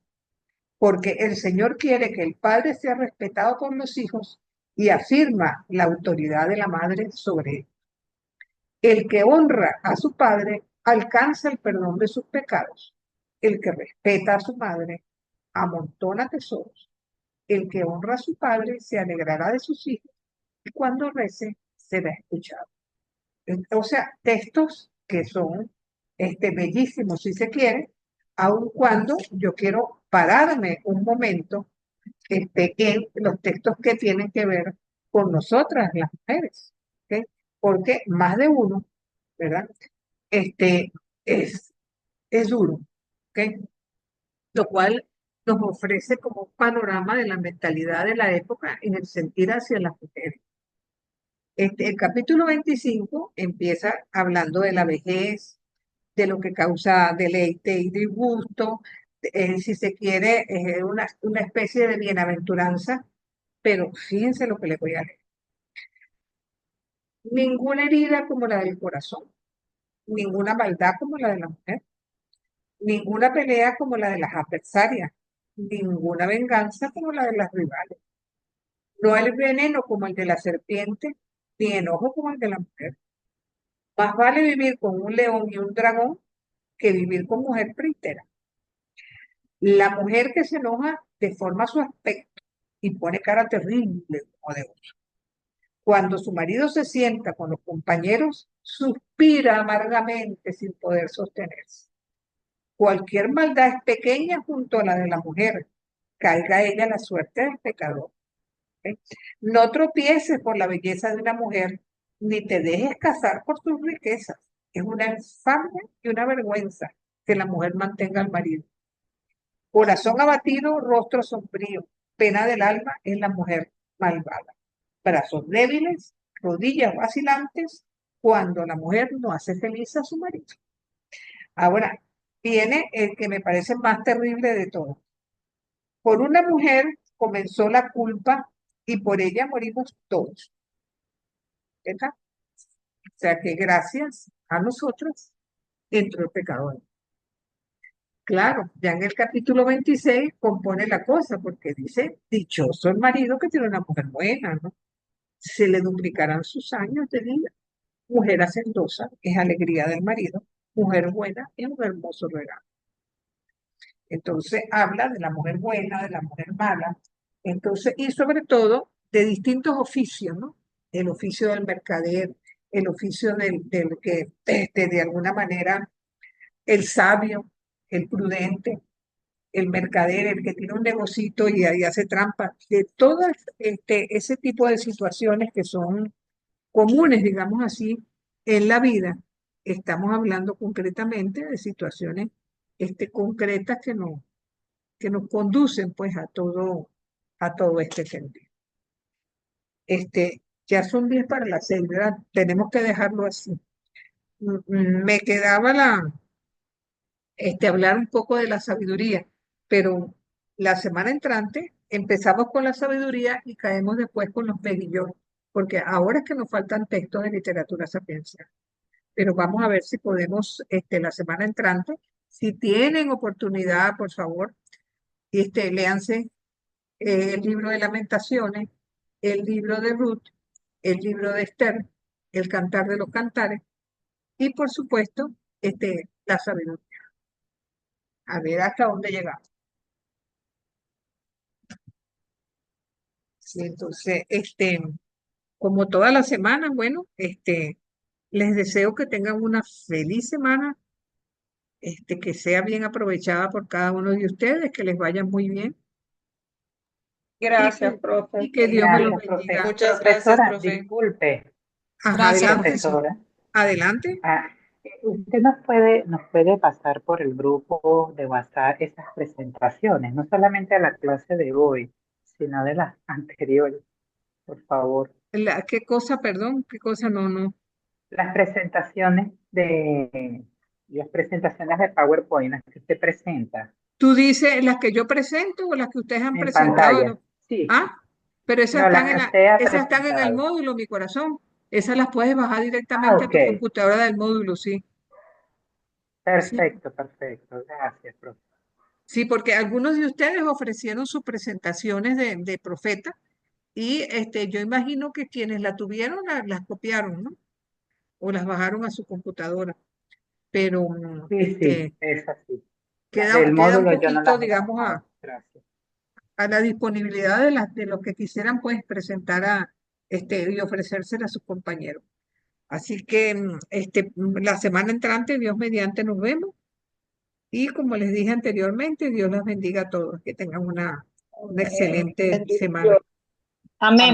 porque el Señor quiere que el padre sea respetado por los hijos y afirma la autoridad de la madre sobre él. El que honra a su padre alcanza el perdón de sus pecados. El que respeta a su madre amontona tesoros. El que honra a su padre se alegrará de sus hijos y cuando rece será escuchado. O sea, textos que son bellísimos si se quiere, aun cuando yo quiero pararme un momento en los textos que tienen que ver con nosotras, las mujeres, ¿ok? Porque más de uno, ¿verdad? Este es, es duro, ¿ok? Lo cual nos ofrece como un panorama de la mentalidad de la época en el sentir hacia las mujeres. El capítulo 25 empieza hablando de la vejez, de lo que causa deleite y disgusto, si se quiere, una especie de bienaventuranza, pero fíjense lo que le voy a leer. Ninguna herida como la del corazón, ninguna maldad como la de la mujer, ninguna pelea como la de las adversarias, ninguna venganza como la de las rivales. No hay veneno como el de la serpiente, ni enojo como el de la mujer. Más vale vivir con un león y un dragón que vivir con mujer prístera. La mujer que se enoja deforma su aspecto y pone cara terrible como de oso. Cuando su marido se sienta con los compañeros, suspira amargamente sin poder sostenerse. Cualquier maldad es pequeña junto a la de la mujer. Caiga ella la suerte del pecador. ¿Okay? No tropieces por la belleza de una mujer, ni te dejes casar por sus riquezas. Es una infamia y una vergüenza que la mujer mantenga al marido. Corazón abatido, rostro sombrío, pena del alma es la mujer malvada. Brazos débiles, rodillas vacilantes, cuando la mujer no hace feliz a su marido. Ahora, viene el que me parece más terrible de todo. Por una mujer comenzó la culpa y por ella morimos todos. ¿Verdad? O sea que gracias a nosotros entró el pecado. Claro, ya en el capítulo 26 compone la cosa, porque dice, dichoso el marido que tiene una mujer buena, ¿no? Se le duplicarán sus años de vida. Mujer hacendosa es alegría del marido, mujer buena es un hermoso regalo. Entonces habla de la mujer buena, de la mujer mala, entonces, y sobre todo de distintos oficios, ¿no? El oficio del mercader, el oficio del que, de alguna manera, el sabio, el prudente, el mercader, el que tiene un negocito y ahí hace trampa, de todas ese tipo de situaciones que son comunes, digamos así, en la vida. Estamos hablando concretamente de situaciones concretas que nos conducen pues a todo este sentido. Ya son 10 para las 6, ¿verdad? Tenemos que dejarlo así. Me quedaba hablar un poco de la sabiduría, pero la semana entrante empezamos con la sabiduría y caemos después con los megillones, porque ahora es que nos faltan textos de literatura sapiencial. Pero vamos a ver si podemos, la semana entrante, si tienen oportunidad, por favor, léanse el libro de Lamentaciones, el libro de Ruth, el libro de Esther, el Cantar de los Cantares, y por supuesto, la sabiduría. A ver hasta dónde llegamos. Sí, entonces, como todas las semanas, bueno, les deseo que tengan una feliz semana, que sea bien aprovechada por cada uno de ustedes, que les vaya muy bien Gracias, y profe. que Dios me los Gracias, profe. bendiga. Muchas gracias, Profesora, profe. disculpe, Ajá, Gracias, adelante, profesor. profesora. adelante. Usted nos puede pasar por el grupo de WhatsApp esas presentaciones, no solamente a la clase de hoy, sino de las anteriores, por favor. ¿Qué cosa, perdón? ¿Qué cosa? No. Las presentaciones de PowerPoint, las que usted presenta ¿Tú dices las que yo presento o las que ustedes han en presentado? pantalla. Sí, Ah, pero esas no, las que usted ha esas están en el presentado. módulo, mi corazón. Esas las puedes bajar Ah, directamente a ok. tu computadora del módulo, sí. Sí, Perfecto. Gracias, profe. sí, porque algunos de ustedes ofrecieron sus presentaciones de profeta y yo imagino que quienes la tuvieron las copiaron, ¿no? O las bajaron a su computadora. Pero Sí, es así. Las queda, del queda un módulo yo no poquito, las he digamos, bajado. Gracias. a la disponibilidad de los que quisieran pues presentar y ofrecérsela a sus compañeros. Así que la semana entrante, Dios mediante, nos vemos. Y como les dije anteriormente, Dios los bendiga a todos. Que tengan una excelente semana. Bendiciones. Amén.